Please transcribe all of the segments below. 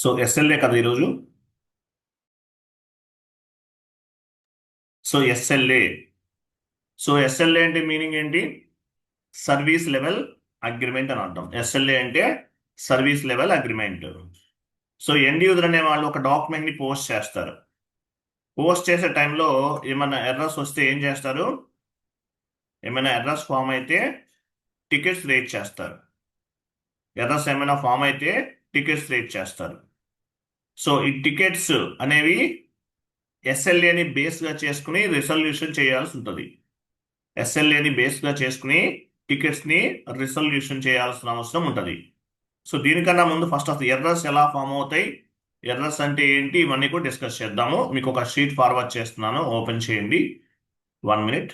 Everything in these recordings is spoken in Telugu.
సో ఎస్ఎల్ఏ కదా ఈరోజు. సో ఎస్ఎల్ఏ సో ఎస్ఎల్ఏ అంటే మీనింగ్ ఏంటి? సర్వీస్ లెవెల్ అగ్రిమెంట్ అని అర్థం. ఎస్ఎల్ఏ అంటే service level agreement. So end user అనే వాళ్ళు ఒక డాక్యుమెంట్ ని పోస్ట్ చేస్తారు. పోస్ట్ చేసే టైంలో ఏమైనా ఎర్రర్స్ వస్తే ఏం చేస్తారు? ఏమైనా ఎర్రర్స్ ఫామ్ అయితే టికెట్స్ రేట్ చేస్తారు. ఎర్రర్స్ ఏమైనా ఫామ్ అయితే టికెట్స్ రేట్ చేస్తారు. సో ఈ టికెట్స్ అనేవి ఎస్ఎల్ఏని బేస్గా చేసుకుని రిజల్యూషన్ చేయాల్సి ఉంటుంది. ఎస్ఎల్ఏని బేస్గా చేసుకుని టికెట్స్ని రిజల్యూషన్ చేయాల్సిన అవసరం ఉంటుంది. సో దీనికన్నా ముందు ఫస్ట్ ఆఫ్ ఎర్రర్స్ ఎలా ఫామ్ అవుతాయి, ఎర్రర్స్ అంటే ఏంటి, ఇవన్నీ కూడా డిస్కస్ చేద్దాము. మీకు ఒక షీట్ ఫార్వర్డ్ చేస్తున్నాను, ఓపెన్ చేయండి. 1 minute.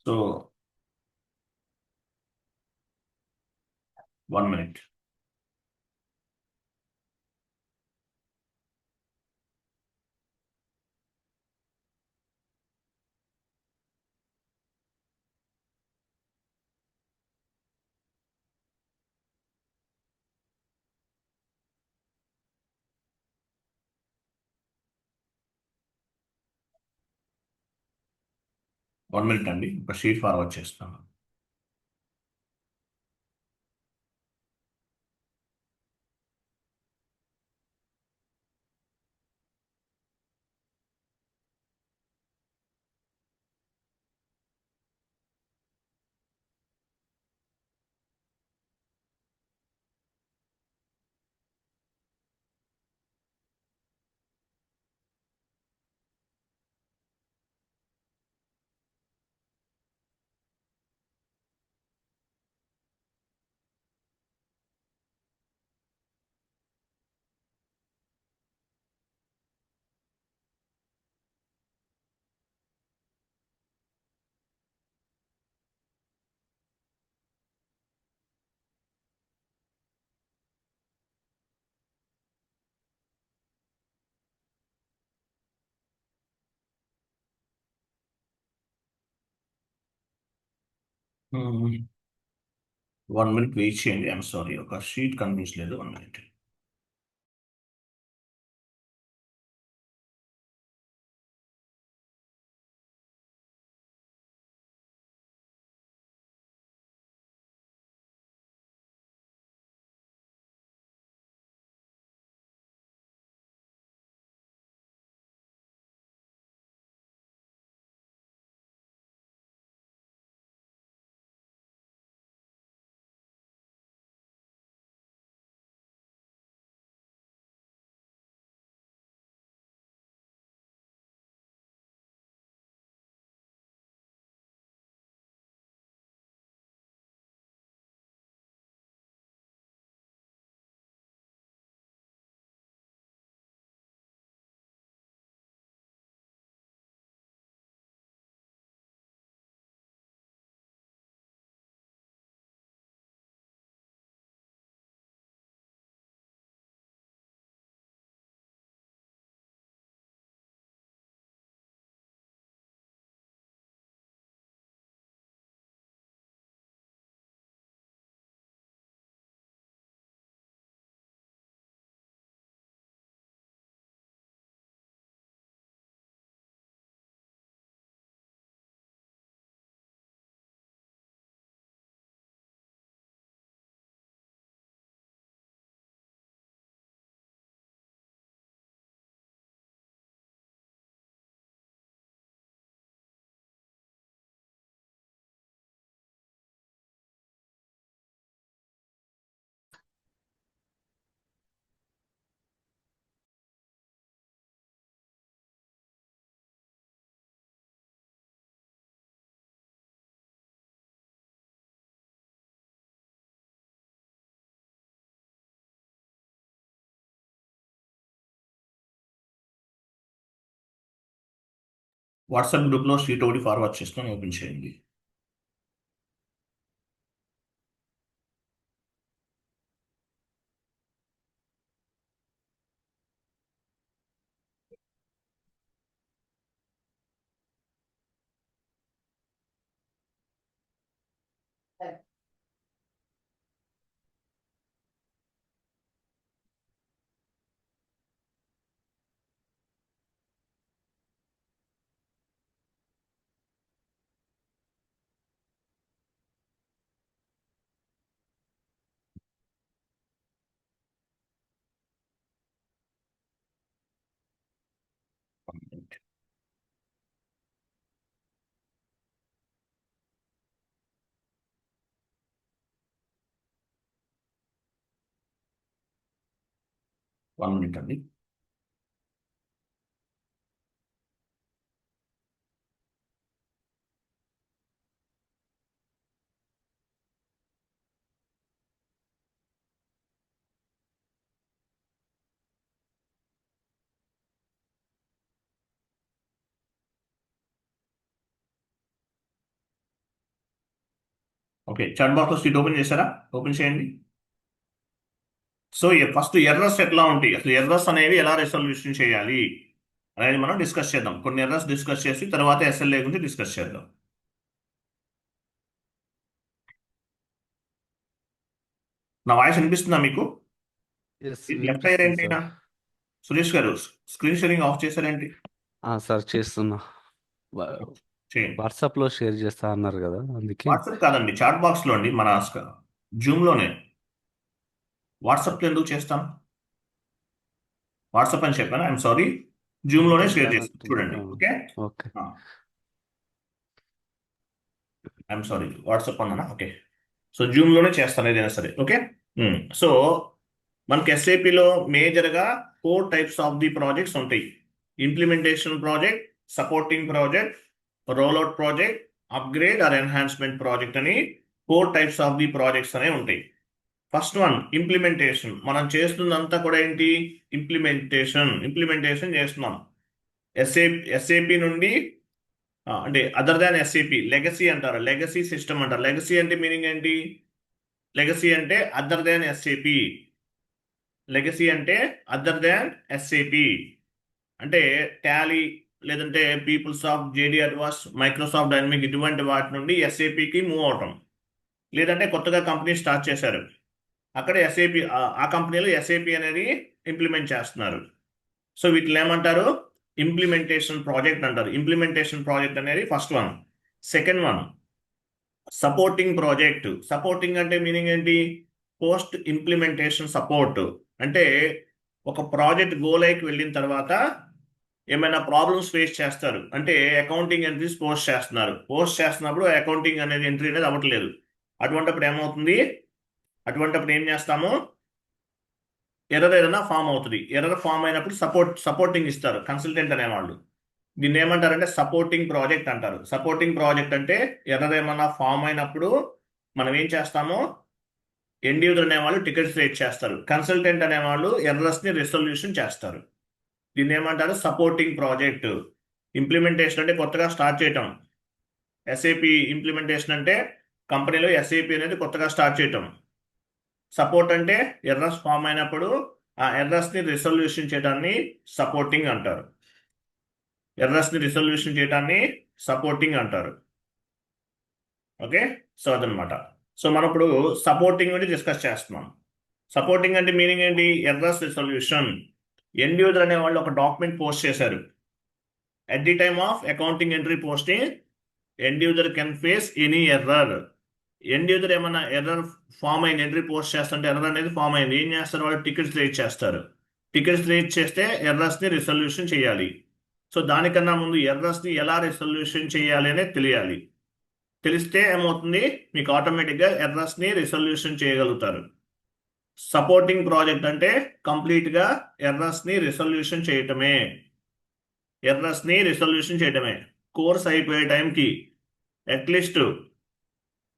So 1 minute. One minute అండి, ఒక షీట్ ఫార్వర్డ్ చేస్తాను. Hmm. 1 minute వెయిట్ చేయండి. ఐఎమ్ సారీ, ఒక షీట్ కనిపించలేదు. 1 minute. వాట్సాప్ గ్రూప్లో షీట్ ఒకటి ఫార్వర్డ్ చేస్తాను, ఓపెన్ చేయండి. 1 minute అండి. Okay, chat box sheet open చేశారా? ఓపెన్ చేయండి. సో ఫస్ట్ ఎర్రర్స్ ఎట్లా ఉంటాయి, అసలు ఎర్రర్స్ అనేవి ఎలా రెసల్యూషన్ చేయాలి అనేది మనం డిస్కస్ చేద్దాం. కొన్ని ఎర్రర్స్ డిస్కస్ చేసి తర్వాత ఎస్ఎల్ఏ గురించి డిస్కస్ చేద్దాం. నా వాయిస్ వినిపిస్తుందా మీకు? ఎస్ లెఫ్ట్ అయ్యారు వినిపిస్తుంది ఏంటైనా? సార్. సురేష్ గారు, స్క్రీన్ షేరింగ్ ఆఫ్ చేశారేంటి? సార్ చేస్తున్నా. చేయండి. వాట్సాప్లో షేర్ చేస్తా అన్నారు కదా, అందుకే. వాట్సాప్ కాదండి, చాట్ బాక్స్ లో అండి, మన జూమ్ లోనే. వాట్సాప్ లో ఎందుకు చేస్తాను? వాట్సాప్ అని చెప్పాను, ఐఎమ్ సారీ. జూమ్ లోనే షేర్ చేస్తాను, చూడండి. Okay, okay. I'm sorry, WhatsApp అన్నానా? ఓకే. సో జూమ్ లోనే చేస్తాను ఏదైనా సరే. ఓకే. సో మనకి ఎస్ఏపిలో మేజర్గా 4 టైప్స్ ఆఫ్ ది ప్రాజెక్ట్స్ ఉంటాయి. Implementation project, supporting project, rollout project, upgrade or enhancement project అని 4 టైప్స్ ఆఫ్ ది ప్రాజెక్ట్స్ అనేవి ఉంటాయి. First one implementation. మనం చేస్తుందంతా కూడా ఏంటి? ఇంప్లిమెంటేషన్ చేస్తున్నాం. ఎస్ఏపి నుండి అంటే అదర్ దాన్ ఎస్ఏపి లెగసీ అంటారు, లెగసీ సిస్టమ్ అంటారు. లెగసీ అంటే మీనింగ్ ఏంటి? లెగసీ అంటే అదర్ దాన్ ఎస్ఏపి. లెగసీ అంటే అదర్ దాన్ ఎస్ఏపి అంటే టాలీ, లేదంటే peoples of JD advance, Microsoft dynamic, ఇటువంటి వాటి నుండి ఎస్ఏపికి మూవ్ అవటం. లేదంటే కొత్తగా కంపెనీ స్టార్ట్ చేశారు, అక్కడ ఎస్ఏపి, ఆ కంపెనీలో ఎస్ఏపి అనేది ఇంప్లిమెంట్ చేస్తున్నారు. సో వీటిని ఏమంటారు? ఇంప్లిమెంటేషన్ ప్రాజెక్ట్ అంటారు. ఇంప్లిమెంటేషన్ ప్రాజెక్ట్ అనేది first one. Second one supporting project. Supporting అంటే మీనింగ్ ఏంటి? Post implementation support. అంటే ఒక ప్రాజెక్ట్ గోలైకి వెళ్ళిన తర్వాత ఏమైనా ప్రాబ్లమ్స్ ఫేస్ చేస్తారు, అంటే అకౌంటింగ్ ఎంట్రీస్ పోస్ట్ చేస్తున్నప్పుడు అకౌంటింగ్ అనేది ఎంట్రీ అనేది అవ్వట్లేదు. అటువంటిప్పుడు ఏమవుతుంది? అటువంటిప్పుడు ఏం చేస్తాము? ఎర్రర్ ఏదైనా ఫామ్ అవుతుంది. ఎర్రర్ ఫామ్ అయినప్పుడు సపోర్టింగ్ ఇస్తారు కన్సల్టెంట్ అనేవాళ్ళు. దీన్ని ఏమంటారంటే సపోర్టింగ్ ప్రాజెక్ట్ అంటారు. సపోర్టింగ్ ప్రాజెక్ట్ అంటే ఎర్రర్ ఏమన్నా ఫామ్ అయినప్పుడు మనం ఏం చేస్తాము? ఎండ్ యూజర్ అనేవాళ్ళు టికెట్స్ రేట్ చేస్తారు, కన్సల్టెంట్ అనేవాళ్ళు ఎర్రర్స్ ని రెసొల్యూషన్ చేస్తారు. దీన్ని ఏమంటారు? Supporting project. ఇంప్లిమెంటేషన్ అంటే కొత్తగా స్టార్ట్ చేయటం. ఎస్ఏపి ఇంప్లిమెంటేషన్ అంటే కంపెనీలో ఎస్ఏపి అనేది కొత్తగా స్టార్ట్ చేయటం. సపోర్ట్ అంటే ఎర్రర్స్ ఫామ్ అయినప్పుడు ఆ ఎర్రర్స్ ని రిసొల్యూషన్ చేయడాన్ని సపోర్టింగ్ అంటారు. ఎర్రర్స్ ని రిసొల్యూషన్ చేయడాన్ని సపోర్టింగ్ అంటారు. ఓకే, సో అదనమాట. సో మనం ఇప్పుడు సపోర్టింగ్ గురించి డిస్కస్ చేస్తున్నాం. సపోర్టింగ్ అంటే మీనింగ్ ఏంటి? Errors resolution. ఎండ్ యూజర్ అనే వాళ్ళు ఒక డాక్యుమెంట్ పోస్ట్ చేశారు. At the time of accounting entry posting, end user can face any error. End user ఏమైనా ఎర్రర్ ఫామ్ అయింది, ఎంట్రీ పోస్ట్ చేస్తుంటే ఎర్రర్ అనేది ఫామ్ అయింది, ఏం చేస్తారు? వాళ్ళు టికెట్స్ రేట్ చేస్తారు. టికెట్స్ రేట్ చేస్తే ఎర్రర్స్ ని రిసొల్యూషన్ చేయాలి. సో దానికన్నా ముందు ఎర్రర్స్ ని ఎలా రిసొల్యూషన్ చేయాలి అనేది తెలియాలి. తెలిస్తే ఏమవుతుంది? మీకు ఆటోమేటిక్గా ఎర్రర్స్ ని రిసొల్యూషన్ చేయగలుగుతారు. సపోర్టింగ్ ప్రాజెక్ట్ అంటే కంప్లీట్గా ఎర్రర్స్ ని రిసొల్యూషన్ చేయటమే. ఎర్రర్స్ ని రిసొల్యూషన్ చేయటమే. కోర్స్ అయిపోయే టైంకి అట్లీస్ట్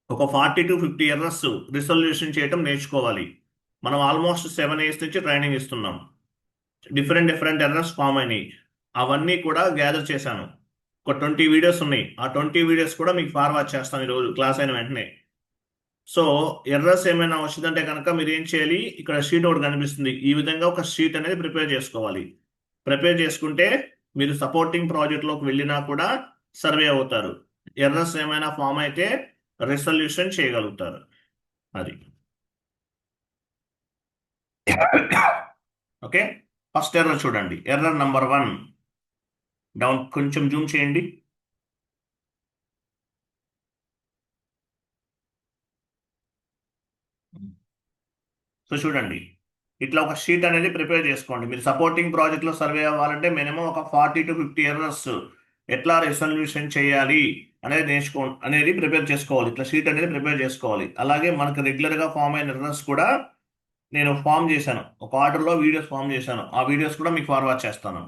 ఒక 40 to 50 ఎర్రర్స్ రిసొల్యూషన్ చేయటం నేర్చుకోవాలి. మనం ఆల్మోస్ట్ 7 years నుంచి ట్రైనింగ్ ఇస్తున్నాం. డిఫరెంట్ ఎర్రర్స్ ఫామ్ అయినాయి, అవన్నీ కూడా గ్యాదర్ చేశాను. ఒక 20 వీడియోస్ ఉన్నాయి, ఆ 20 వీడియోస్ కూడా మీకు ఫార్వర్డ్ చేస్తాను ఈరోజు క్లాస్ అయిన వెంటనే. సో ఎర్రర్స్ ఏమైనా వచ్చిందంటే కనుక మీరు ఏం చేయాలి? ఇక్కడ షీట్ ఒకటి కనిపిస్తుంది, ఈ విధంగా ఒక షీట్ అనేది ప్రిపేర్ చేసుకోవాలి. ప్రిపేర్ చేసుకుంటే మీరు సపోర్టింగ్ ప్రాజెక్ట్లోకి వెళ్ళినా కూడా సర్వే అవుతారు. ఎర్రర్స్ ఏమైనా ఫామ్ అయితే రెసల్యూషన్ చేయగలుగుతారు. అది ఓకే. ఫస్ట్ ఎర్రర్ చూడండి, ఎర్రర్ నంబర్ 1. డౌన్ కొంచెం జూమ్ చేయండి. సో చూడండి, ఇట్లా ఒక షీట్ అనేది ప్రిపేర్ చేసుకోండి. మీరు సపోర్టింగ్ ప్రాజెక్ట్లో సర్వే అవ్వాలంటే మినిమం ఒక 40 to 50 ఎర్రర్స్ ఎట్లా రెసల్యూషన్ చేయాలి అనేది ప్రిపేర్ చేసుకోవాలి. ఇట్లా షీట్ అనేది ప్రిపేర్ చేసుకోవాలి. అలాగే మనకు రెగ్యులర్గా ఫామ్ అయిన ఎర్రర్స్ కూడా నేను ఫామ్ చేశాను, ఒక ఆర్డర్లో వీడియోస్ ఫామ్ చేశాను, ఆ వీడియోస్ కూడా మీకు ఫార్వర్డ్ చేస్తాను.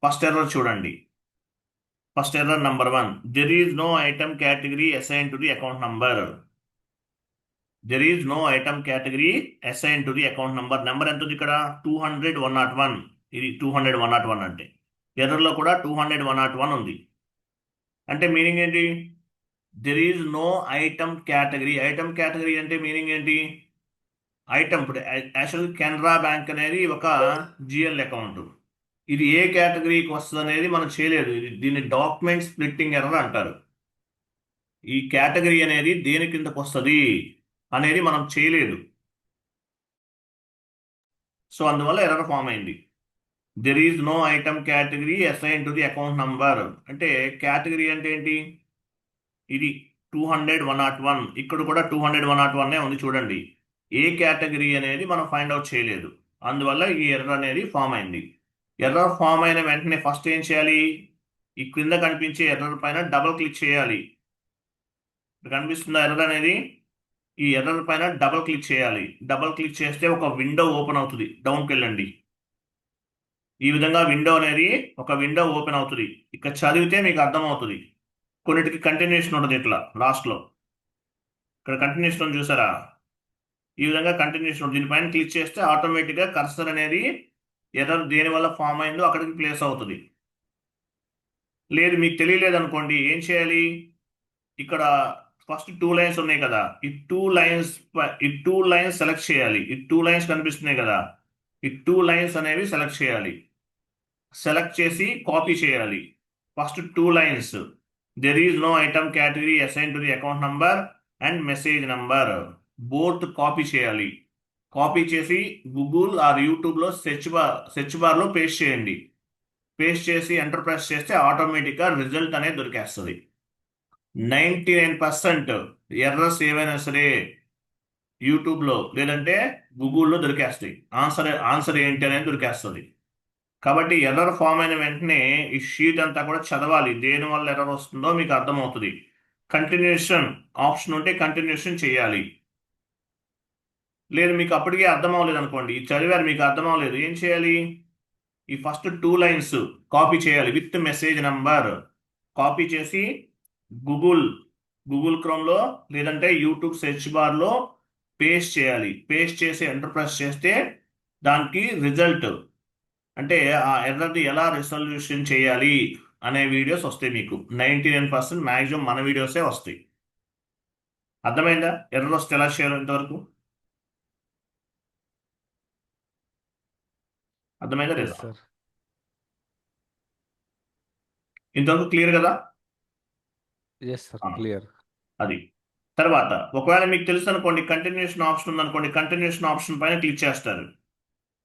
ఫస్ట్ ఎర్రర్ చూడండి. First error number 1, there is no item category assign to the account number. There is no item category assign to the account number. Number ఎంత ఉంది ఇక్కడ? 200 101. ఇది 200 101 అంటే ఎర్రర్లో కూడా 200 101 ఉంది. అంటే మీనింగ్ ఏంటి? There is no item category. Item category అంటే మీనింగ్ ఏంటి? ఐటమ్ ఇప్పుడు యాక్చువల్ కెనరా బ్యాంక్ అనేది ఒక జిఎల్ అకౌంట్. ఇది ఏ కేటగిరీకి వస్తుంది అనేది మనం చేయలేదు. దీన్ని డాక్యుమెంట్ స్ప్లిట్టింగ్ ఎర్రర్ అంటారు. ఈ కేటగిరీ అనేది దేని కిందకు వస్తుంది అనేది మనం చేయలేదు. సో అందువల్ల ఎర్రర్ ఫామ్ అయింది. There is no item category assign to the account number. అంటే కేటగిరీ అంటే ఏంటి? ఇది 200 101. ఇక్కడ కూడా 200 101 ఉంది చూడండి. ఏ కేటగిరీ అనేది మనం ఫైండ్ అవుట్ చేయలేదు. అందువల్ల ఈ ఎర్రర్ అనేది ఫామ్ అయింది. ఎర్రర్ ఫామ్ అయిన వెంటనే ఫస్ట్ ఏం చేయాలి? ఈ క్రింద కనిపించే ఎర్రర్ పైన డబుల్ క్లిక్ చేయాలి. ఇక్కడ కనిపిస్తుందా ఎర్రర్ అనేది? ఈ ఎర్రర్ పైన డబుల్ క్లిక్ చేయాలి. డబుల్ క్లిక్ చేస్తే ఒక విండో ఓపెన్ అవుతుంది. డౌన్కి వెళ్ళండి. ఈ విధంగా విండో అనేది ఒక విండో ఓపెన్ అవుతుంది. ఇక్కడ చదివితే మీకు అర్థమవుతుంది. కొన్నిటికి కంటిన్యూషన్ ఉంటుంది. ఇట్లా లాస్ట్లో ఇక్కడ కంటిన్యూషన్ చూసారా? ఈ విధంగా కంటిన్యూషన్ ఉంటుంది. దీనిపైన క్లిక్ చేస్తే ఆటోమేటిక్గా కర్సర్ అనేది ఎర్రర్ దేని వల్ల ఫామ్ అయిందో అక్కడికి ప్లేస్ అవుతుంది. లేదు మీకు తెలియలేదు అనుకోండి, ఏం చేయాలి? ఇక్కడ ఫస్ట్ 2 లైన్స్ ఉన్నాయి కదా, ఈ టూ లైన్స్ సెలెక్ట్ చేయాలి. ఈ 2 లైన్స్ కనిపిస్తున్నాయి కదా, ఈ 2 లైన్స్ అనేవి సెలెక్ట్ చేయాలి. సెలెక్ట్ చేసి కాపీ చేయాలి. First 2 lines, there is no item category assign to the account number and message number, both copy చేయాలి. కాపీ చేసి గూగుల్ ఆర్ యూట్యూబ్లో సెర్చ్ బార్లో పేస్ట్ చేయండి. పేస్ట్ చేసి ఎంటర్ ప్రెస్ చేస్తే ఆటోమేటిక్గా రిజల్ట్ అనేది దొరికేస్తుంది. 99% ఎర్రర్స్ ఏవైనా సరే యూట్యూబ్లో లేదంటే గూగుల్లో దొరికేస్తాయి. ఆన్సర్ ఏంటి అనేది దొరికేస్తుంది. కాబట్టి ఎర్రర్ ఫామ్ అయిన వెంటనే ఈ షీట్ అంతా కూడా చదవాలి. దేని వల్ల ఎర్రర్ వస్తుందో మీకు అర్థమవుతుంది. కంటిన్యూషన్ ఆప్షన్ ఉంటే కంటిన్యూషన్ చేయాలి. లేదు మీకు అప్పటికే అర్థం అవ్వలేదు అనుకోండి, చదివారు మీకు అర్థం అవ్వలేదు, ఏం చేయాలి? ఈ ఫస్ట్ 2 లైన్స్ కాపీ చేయాలి విత్ మెసేజ్ నంబర్. కాపీ చేసి గూగుల్ క్రోమ్లో లేదంటే యూట్యూబ్ సెర్చ్ బార్లో పేస్ట్ చేయాలి. పేస్ట్ చేసి ఎంటర్ ప్రెస్ చేస్తే దానికి రిజల్ట్ అంటే ఆ ఎర్రర్ని ఎలా రిజల్యూషన్ చేయాలి అనే వీడియోస్ వస్తాయి మీకు. 99% మ్యాక్సిమం మన వీడియోసే వస్తాయి. అర్థమైందా? ఎర్రర్ వస్తే ఎలా చేయాలో ఇంతవరకు అర్థమైందా ఎస్ లేదా? సార్. ఇంతవరకు క్లియర్ కదా? ఎస్ సార్, ఆ, క్లియర్. అది. తర్వాత ఒకవేళ మీకు తెలుసు అనుకోండి, కంటిన్యూషన్ ఆప్షన్ ఉందనుకోండి, కంటిన్యూషన్ ఆప్షన్ పైన క్లిక్ చేస్తారు.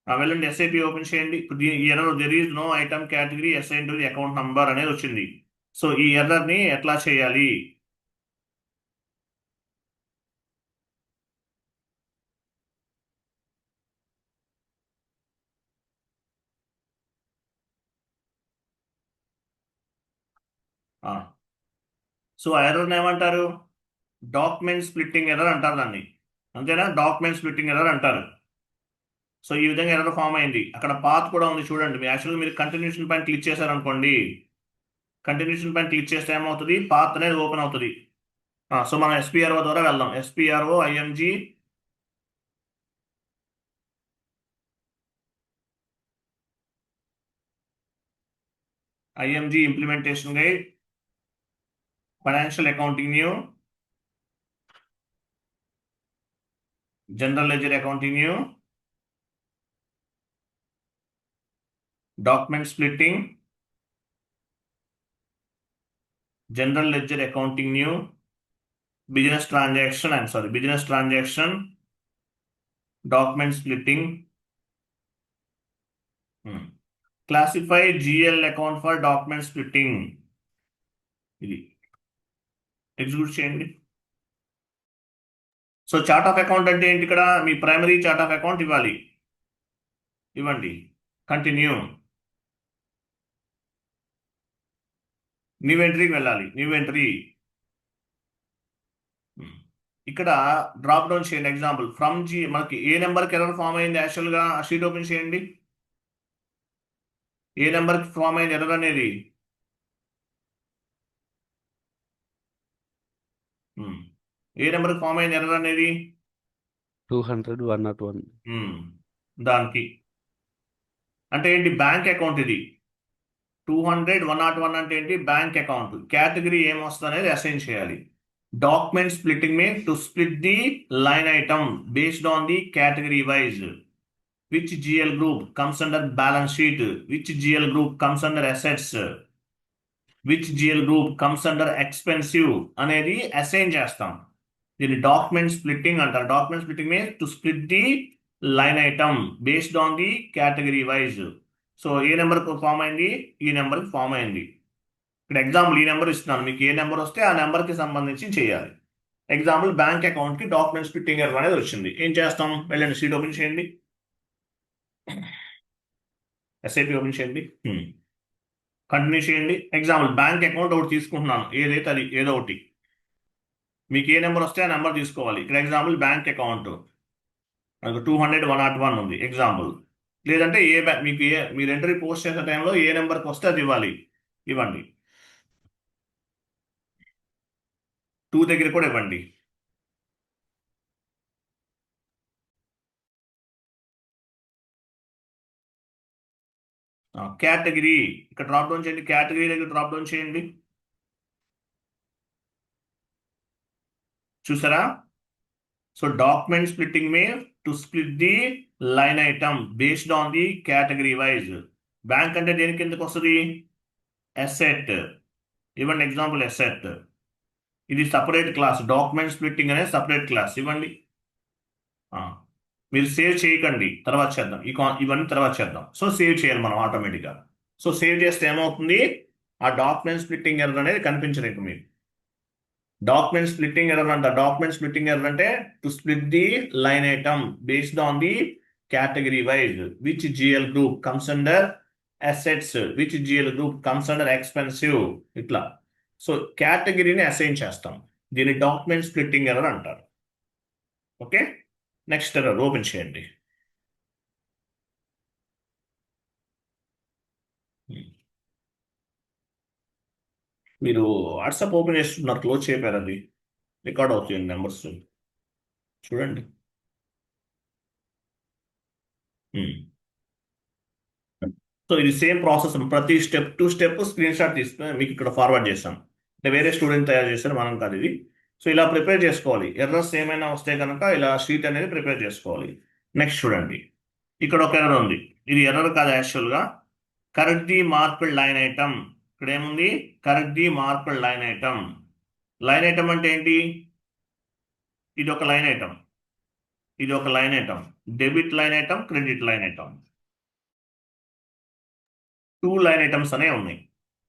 వెళ్ళండి ఎస్ఐపి ఓపెన్ చేయండి. ఇప్పుడు ఈ error there is no item category assign to the account number అనేది వచ్చింది. సో ఈ ఎర్రర్ని ఎట్లా చేయాలి? సో ఆ ఎర్రర్ని ఏమంటారు? డాక్యుమెంట్ స్ప్లిట్టింగ్ ఎర్రర్ అంటారు దాన్ని. అంతేనా? డాక్యుమెంట్ స్ప్లిట్టింగ్ ఎర్రర్ అంటారు. సో ఈ విధంగా ఎర్రర్ ఫామ్ అయింది. అక్కడ పాత్ కూడా ఉంది చూడండి. యాక్చువల్గా మీరు కంటిన్యూషన్ పైన క్లిక్ చేశారనుకోండి, కంటిన్యూషన్ పైన క్లిక్ చేస్తే ఏమవుతుంది? పాత్ అనేది ఓపెన్ అవుతుంది. సో మనం ఎస్పీఆర్ఓ ద్వారా వెళ్దాం. ఎస్పీఆర్ఓ IMG implementation guide, financial accounting new, general ledger accounting new, document splitting, general ledger accounting new, business transaction, document splitting, classify GL account for document splitting. ఇది ఎగ్జిక్యూట్ చేయండి. సో చార్ట్ ఆఫ్ అకౌంట్ అంటే ఏంటి? ఇక్కడ మీ ప్రైమరీ చార్ట్ ఆఫ్ అకౌంట్ ఇవ్వండి. కంటిన్యూ. న్యూ ఎంట్రీకి వెళ్ళాలి. New entry. ఇక్కడ డ్రాప్ డౌన్ చేయండి. ఎగ్జాంపుల్ ఫ్రమ్ జీ, మనకి ఏ నెంబర్కి ఎర్రర్ ఫామ్ అయింది యాక్చువల్గా, ఆ షీట్ ఓపెన్ చేయండి. ఏ నెంబర్కి ఫామ్ అయింది ఎర్రర్ అనేది? ఉమ్. ఏ నెంబర్కి ఫామ్ అయింది ఎర్రర్ అనేది? 200 101. ఉమ్. దానికి అంటే ఏంటి? బ్యాంక్ అకౌంట్ ఇది. 200 101 అంటే ఏంటి? Bank account. కేటగిరీ ఏమొస్తుంది అనేది అసైన్ చేయాలి. Document splitting may to split the line item based on the category wise. Which GL group comes under balance sheet, which GL group comes under assets, which GL group comes under expensive అనేది అసైన్ చేస్తాం. దీన్ని డాక్యుమెంట్ స్ప్లిట్టింగ్ అంటారు. Document splitting may to split the line item based on the category wise. So ఏ నెంబర్కి ఫామ్ అయింది? ఈ నెంబర్కి ఫామ్ అయింది. ఇక్కడ ఎగ్జాంపుల్ ఈ నెంబర్ ఇస్తున్నాను, మీకు ఏ నెంబర్ వస్తే ఆ నెంబర్కి సంబంధించి చేయాలి. ఎగ్జాంపుల్ బ్యాంక్ అకౌంట్కి డాక్యుమెంట్ స్ప్లిట్టింగ్ ఎర్రర్ అనేది వచ్చింది. ఏం చేస్తాం? వెళ్ళండి షీట్ ఓపెన్ చేయండి, ఎస్ఐపి ఓపెన్ చేయండి, కంటిన్యూ చేయండి. ఎగ్జాంపుల్ బ్యాంక్ అకౌంట్ ఒకటి తీసుకుంటున్నాను, ఏదైతే అది ఏదో ఒకటి. మీకు ఏ నెంబర్ వస్తే ఆ నెంబర్ తీసుకోవాలి. ఇక్కడ ఎగ్జాంపుల్ బ్యాంక్ అకౌంట్ 200 101 ఉంది ఎగ్జాంపుల్. లేదంటే ఏ బ్యాంక్ మీకు మీరు ఎంట్రీ పోస్ట్ చేసే టైంలో ఏ నెంబర్కి వస్తే అది ఇవ్వాలి. ఇవ్వండి. 2 దగ్గర కూడా ఇవ్వండి. కేటగిరీ ఇక్కడ డ్రాప్ డౌన్ చేయండి, కేటగిరీ దగ్గర డ్రాప్ డౌన్ చేయండి. చూసారా? So document splitting may to split the line item based on the category wise. Bank అంటే దేనికి ఎందుకు వస్తుంది? అసెట్. ఇవ్వండి ఎగ్జాంపుల్ అసెట్. ఇది సపరేట్ క్లాస్. డాక్యుమెంట్ స్ప్లిట్టింగ్ అనేది సపరేట్ క్లాస్. ఇవ్వండి. మీరు సేవ్ చేయకండి, తర్వాత చేద్దాం. ఇవన్నీ తర్వాత చేద్దాం. సో సేవ్ చేయాలి మనం ఆటోమేటిక్గా. సో సేవ్ చేస్తే ఏమవుతుంది? ఆ డాక్యుమెంట్ స్ప్లిట్టింగ్ ఎర్రర్ అనేది కనిపించదు ఇంక మీకు. డాక్యుమెంట్ స్ప్లిట్టింగ్ ఎర్రర్ అంట. డాక్యుమెంట్ స్ప్లిట్టింగ్ ఎర్రర్ అంటే to split the line item based on the category wise. Which GL group comes under assets, which GL group comes under expensive, ఇట్లా. సో కేటగిరీని అసైన్ చేస్తాం. దీన్ని డాక్యుమెంట్ స్ప్లిట్టింగ్ ఎర్రర్ అంటారు. ఓకే, నెక్స్ట్ ఎర్రర్ ఓపెన్ చేయండి. మీరు వాట్సాప్ ఓపెన్ చేస్తున్నారు, క్లోజ్ చేయలేరు, అది రికార్డ్ అవుతుంది నెంబర్స్ చూడండి. సో ఇది సేమ్ ప్రాసెస్. ప్రతి step to step screen shot తీసుకుని మీకు ఇక్కడ ఫార్వర్డ్ చేస్తాం. అంటే వేరే స్టూడెంట్ తయారు చేశారు, మనం కాదు ఇది. సో ఇలా ప్రిపేర్ చేసుకోవాలి. ఎర్రర్స్ ఏమైనా వస్తే కనుక ఇలా షీట్ అనేది ప్రిపేర్ చేసుకోవాలి. నెక్స్ట్ చూడండి, ఇక్కడ ఒక ఎర్రర్ ఉంది. ఇది ఎర్రర్ కాదు యాక్చువల్గా. Correct the marked line item. ఇక్కడ ఏముంది? Correct the marked line item. Line item అంటే ఏంటి? ఇది ఒక లైన్ ఐటమ్, ఇది ఒక line item. Debit line item, credit line item. 2 line items అనే ఉన్నాయి.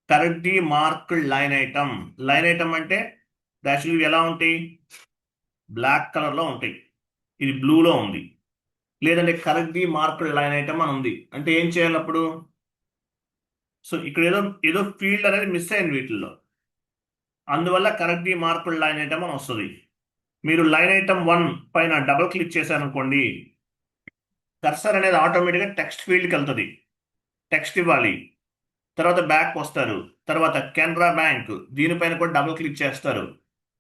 Correct the marked line item. Line item అంటే యాక్చువల్లీ ఎలా ఉంటాయి? బ్లాక్ కలర్లో ఉంటాయి. ఇది బ్లూలో ఉంది. లేదంటే correct the marked line item అని ఉంది అంటే ఏం చేయాలి అప్పుడు? సో ఇక్కడ ఏదో ఏదో ఫీల్డ్ అనేది మిస్ అయింది వీటిల్లో, అందువల్ల correct the marked line item అని వస్తుంది. మీరు లైన్ ఐటమ్ 1 పైన డబుల్ క్లిక్ చేశారనుకోండి, కర్సర్ అనేది ఆటోమేటిక్గా టెక్స్ట్ ఫీల్డ్కి వెళ్తుంది. టెక్స్ట్ ఇవ్వాలి, తర్వాత బ్యాక్ వస్తారు, తర్వాత కెనరా బ్యాంక్ దీనిపైన కూడా డబుల్ క్లిక్ చేస్తారు,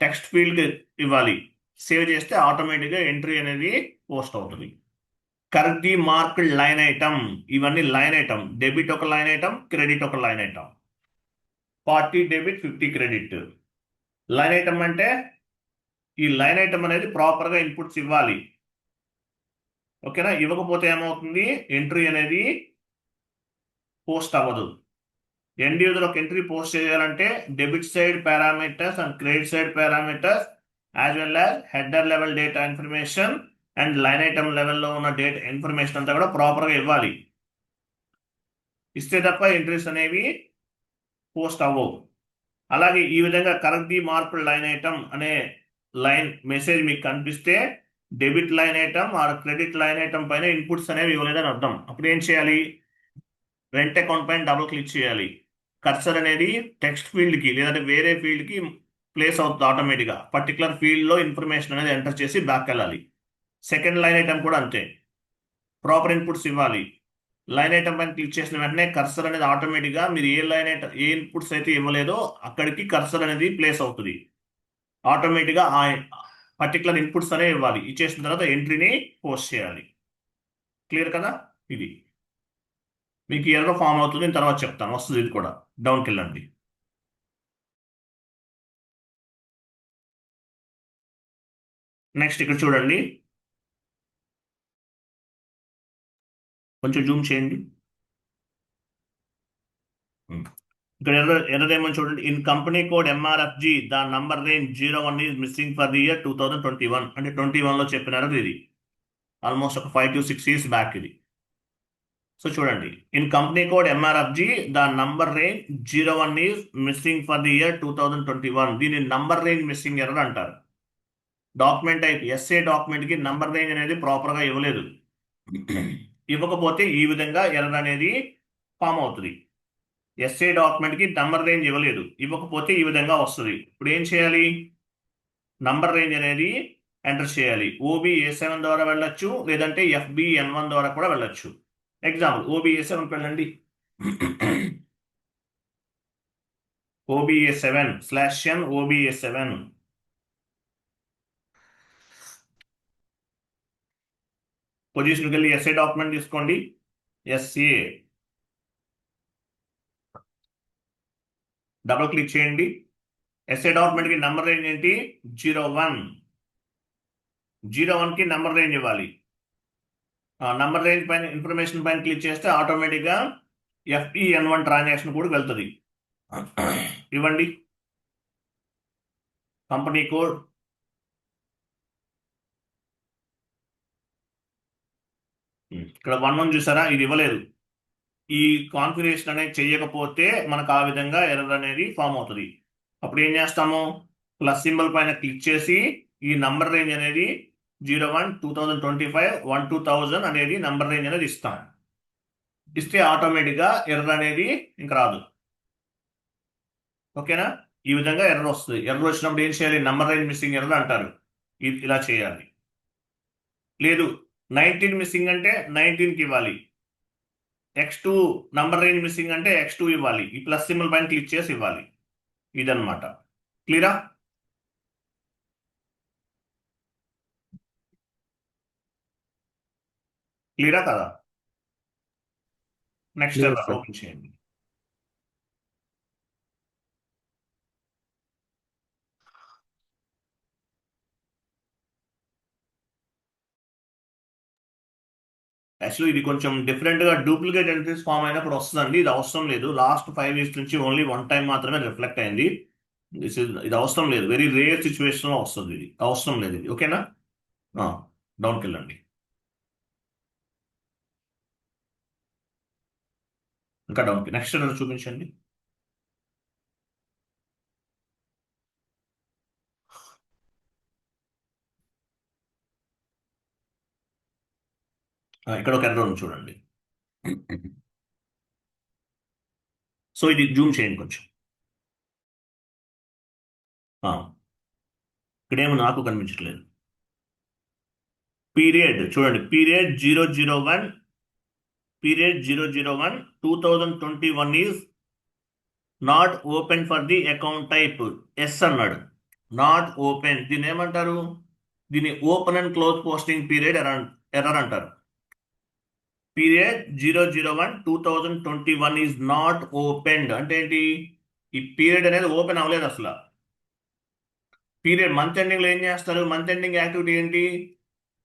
టెక్స్ట్ ఫీల్డ్ ఇవ్వాలి, సేవ్ చేస్తే ఆటోమేటిక్గా ఎంట్రీ అనేది పోస్ట్ అవుతుంది. Correct the marked line item. ఇవన్నీ లైన్ ఐటమ్. డెబిట్ ఒక లైన్ ఐటమ్, క్రెడిట్ ఒక line item. 40 debit 50 credit. Line item అంటే ఈ లైన్ ఐటమ్ అనేది ప్రాపర్గా ఇన్పుట్స్ ఇవ్వాలి. ఓకేనా? ఇవ్వకపోతే ఏమవుతుంది? ఎంట్రీ అనేది పోస్ట్ అవ్వదు. ఎండ్ యూజర్ ఒక ఎంట్రీ పోస్ట్ చేయాలంటే debit side parameters and credit side parameters as well as header level data information and line item లెవెల్లో ఉన్న డేటా ఇన్ఫర్మేషన్ అంతా కూడా ప్రాపర్గా ఇవ్వాలి. ఇస్తే తప్ప ఎంట్రీస్ అనేవి పోస్ట్ అవ్వవు. అలాగే ఈ విధంగా correct the marked line item అనే లైన్ మెసేజ్ మీకు కనిపిస్తే debit line item or credit line item పైన ఇన్పుట్స్ అనేవి ఇవ్వలేదని అర్థం. అప్పుడు ఏం చేయాలి? రెంట్ అకౌంట్ పైన డబుల్ క్లిక్ చేయాలి. కర్సర్ అనేది టెక్స్ట్ ఫీల్డ్కి లేదంటే వేరే ఫీల్డ్కి ప్లేస్ అవుతుంది ఆటోమేటిక్గా. పర్టికులర్ ఫీల్డ్లో ఇన్ఫర్మేషన్ అనేది ఎంటర్ చేసి బ్యాక్ వెళ్ళాలి. సెకండ్ లైన్ ఐటమ్ కూడా అంతే, ప్రాపర్ ఇన్పుట్స్ ఇవ్వాలి. లైన్ ఐటమ్ పైన క్లిక్ చేసిన వెంటనే కర్సర్ అనేది ఆటోమేటిక్గా మీరు ఏ లైన్ ఐటమ్ ఏ ఇన్పుట్స్ అయితే ఇవ్వలేదో అక్కడికి కర్సర్ అనేది ప్లేస్ అవుతుంది. ఆటోమేటిక్గా ఆ పర్టికులర్ ఇన్పుట్స్ అనేవి ఇవ్వాలి. ఇచ్చేసిన తర్వాత ఎంట్రీని పోస్ట్ చేయాలి. క్లియర్ కదా? ఇది మీకు ఎర్రర్ ఫామ్ అవుతుంది, నేను తర్వాత చెప్తాను, వస్తుంది ఇది కూడా. డౌన్కి వెళ్ళండి. నెక్స్ట్ ఇక్కడ చూడండి, కొంచెం జూమ్ చేయండి. ఇక్కడ ఎర్రర్ ఏమని చూడండి, in company code MRFG the number range 01 is missing for the year 2021. అంటే 21లో చెప్పినారు ఇది, ఆల్మోస్ట్ ఒక 5 to 6 years బ్యాక్ ఇది. సో చూడండి, in company code MRFG the number range 01 is missing for the year 2021. దీన్ని నంబర్ రేంజ్ మిస్సింగ్ ఎర్రర్ అంటారు. డాక్యుమెంట్ టైప్ ఎస్ఏ డాక్యుమెంట్ కి నంబర్ రేంజ్ అనేది ప్రాపర్గా ఇవ్వలేదు. ఇవ్వకపోతే ఈ విధంగా ఎర్రర్ అనేది ఫామ్ అవుతుంది. ఎస్ఏ డాక్యుమెంట్ కి నంబర్ రేంజ్ ఇవ్వలేదు, ఇవ్వకపోతే ఈ విధంగా వస్తుంది. ఇప్పుడు ఏం చేయాలి? నంబర్ రేంజ్ అనేది ఎంటర్ చేయాలి. OBA7 ద్వారా వెళ్ళొచ్చు, లేదంటే FBN1 ద్వారా కూడా వెళ్ళొచ్చు. ఎగ్జాంపుల్ OBA7 వెళ్ళండి. OBA7/n OBA7 పొజిషన్కి వెళ్ళి ఎస్ఏ డాక్యుమెంట్ తీసుకోండి. ఎస్ఏ డబుల్ క్లిక్ చేయండి. ఎస్ఏ డాక్యుమెంట్ కి నంబర్ రేంజ్ ఏంటి? 01. 01 కి నంబర్ రేంజ్ ఇవ్వాలి. నంబర్ రేంజ్ పైన ఇన్ఫర్మేషన్ పైన క్లిక్ చేస్తే ఆటోమేటిక్గా FEN1 ట్రాన్సాక్షన్ కూడా వెళ్తుంది. ఇవ్వండి కంపెనీ కోడ్. ఇక్కడ 1 చూసారా, ఇది ఇవ్వలేదు. ఈ కాన్ఫిగరేషన్ అనేది చేయకపోతే మనకు ఆ విధంగా ఎర్రర్ అనేది ఫామ్ అవుతుంది. అప్పుడు ఏం చేస్తాము? ప్లస్ సింబల్ పైన క్లిక్ చేసి ఈ నంబర్ రేంజ్ అనేది 01 2025 1 2000 అనేది నంబర్ రేంజ్ అనేది ఇస్తాం. ఇస్తే ఆటోమేటిక్గా ఎర్రర్ అనేది ఇంక రాదు. ఓకేనా? ఈ విధంగా ఎర్రర్ వస్తుంది. ఎర్రర్ వచ్చినప్పుడు ఏం చేయాలి? నంబర్ రేంజ్ మిస్సింగ్ ఎర్రర్ అంటారు. ఇలా చేయాలి. లేదు 19 మిస్సింగ్ అంటే 19కి ఇవ్వాలి. X2 నంబర్ రేంజ్ మిస్సింగ్ అంటే X2 ఇవ్వాలి. ఈ ప్లస్ సింబల్ పైన క్లిక్ చేసి ఇవ్వాలి. ఇదన్నమాట. క్లియరా? క్లియరా కదా? Next Clear, sir. ఓపెన్ చేయండి. యాక్చువల్లీ ఇది కొంచెం డిఫరెంట్ గా డూప్లికేట్ ఎంట్రీస్ ఫామ్ అయినప్పుడు వస్తుందండి. ఇది అవసరం లేదు. లాస్ట్ 5 years నుంచి ఓన్లీ 1 time మాత్రమే రిఫ్లెక్ట్ అయింది. ఇది అవసరం లేదు. వెరీ రేర్ సిచ్యువేషన్ లో వస్తుంది. ఇది అవసరం లేదు. ఇది ఓకేనా? డౌన్కి వెళ్ళండి. ఇంకా డౌన్కి. నెక్స్ట్ చూపించండి. ఇక్కడ ఒక ఎర్రర్ ఉంది చూడండి. సో ఇది జూమ్ చేయండి కొంచెం. ఇక్కడేమో నాకు కనిపించట్లేదు. పీరియడ్ చూడండి, period 001 2021 is not open for the account type. Yes అన్నాడు, నాట్ ఓపెన్. దీన్ని ఏమంటారు? దీన్ని open and close posting period error అంటారు. పీరియడ్ 001 2021 ఈజ్ నాట్ ఓపెన్డ్ అంటే ఏంటి? ఈ పీరియడ్ అనేది ఓపెన్ అవ్వలేదు అసలు. పీరియడ్ మంత్ ఎండింగ్ లో ఏం చేస్తారు? మంత్ ఎండింగ్ యాక్టివిటీ ఏంటి?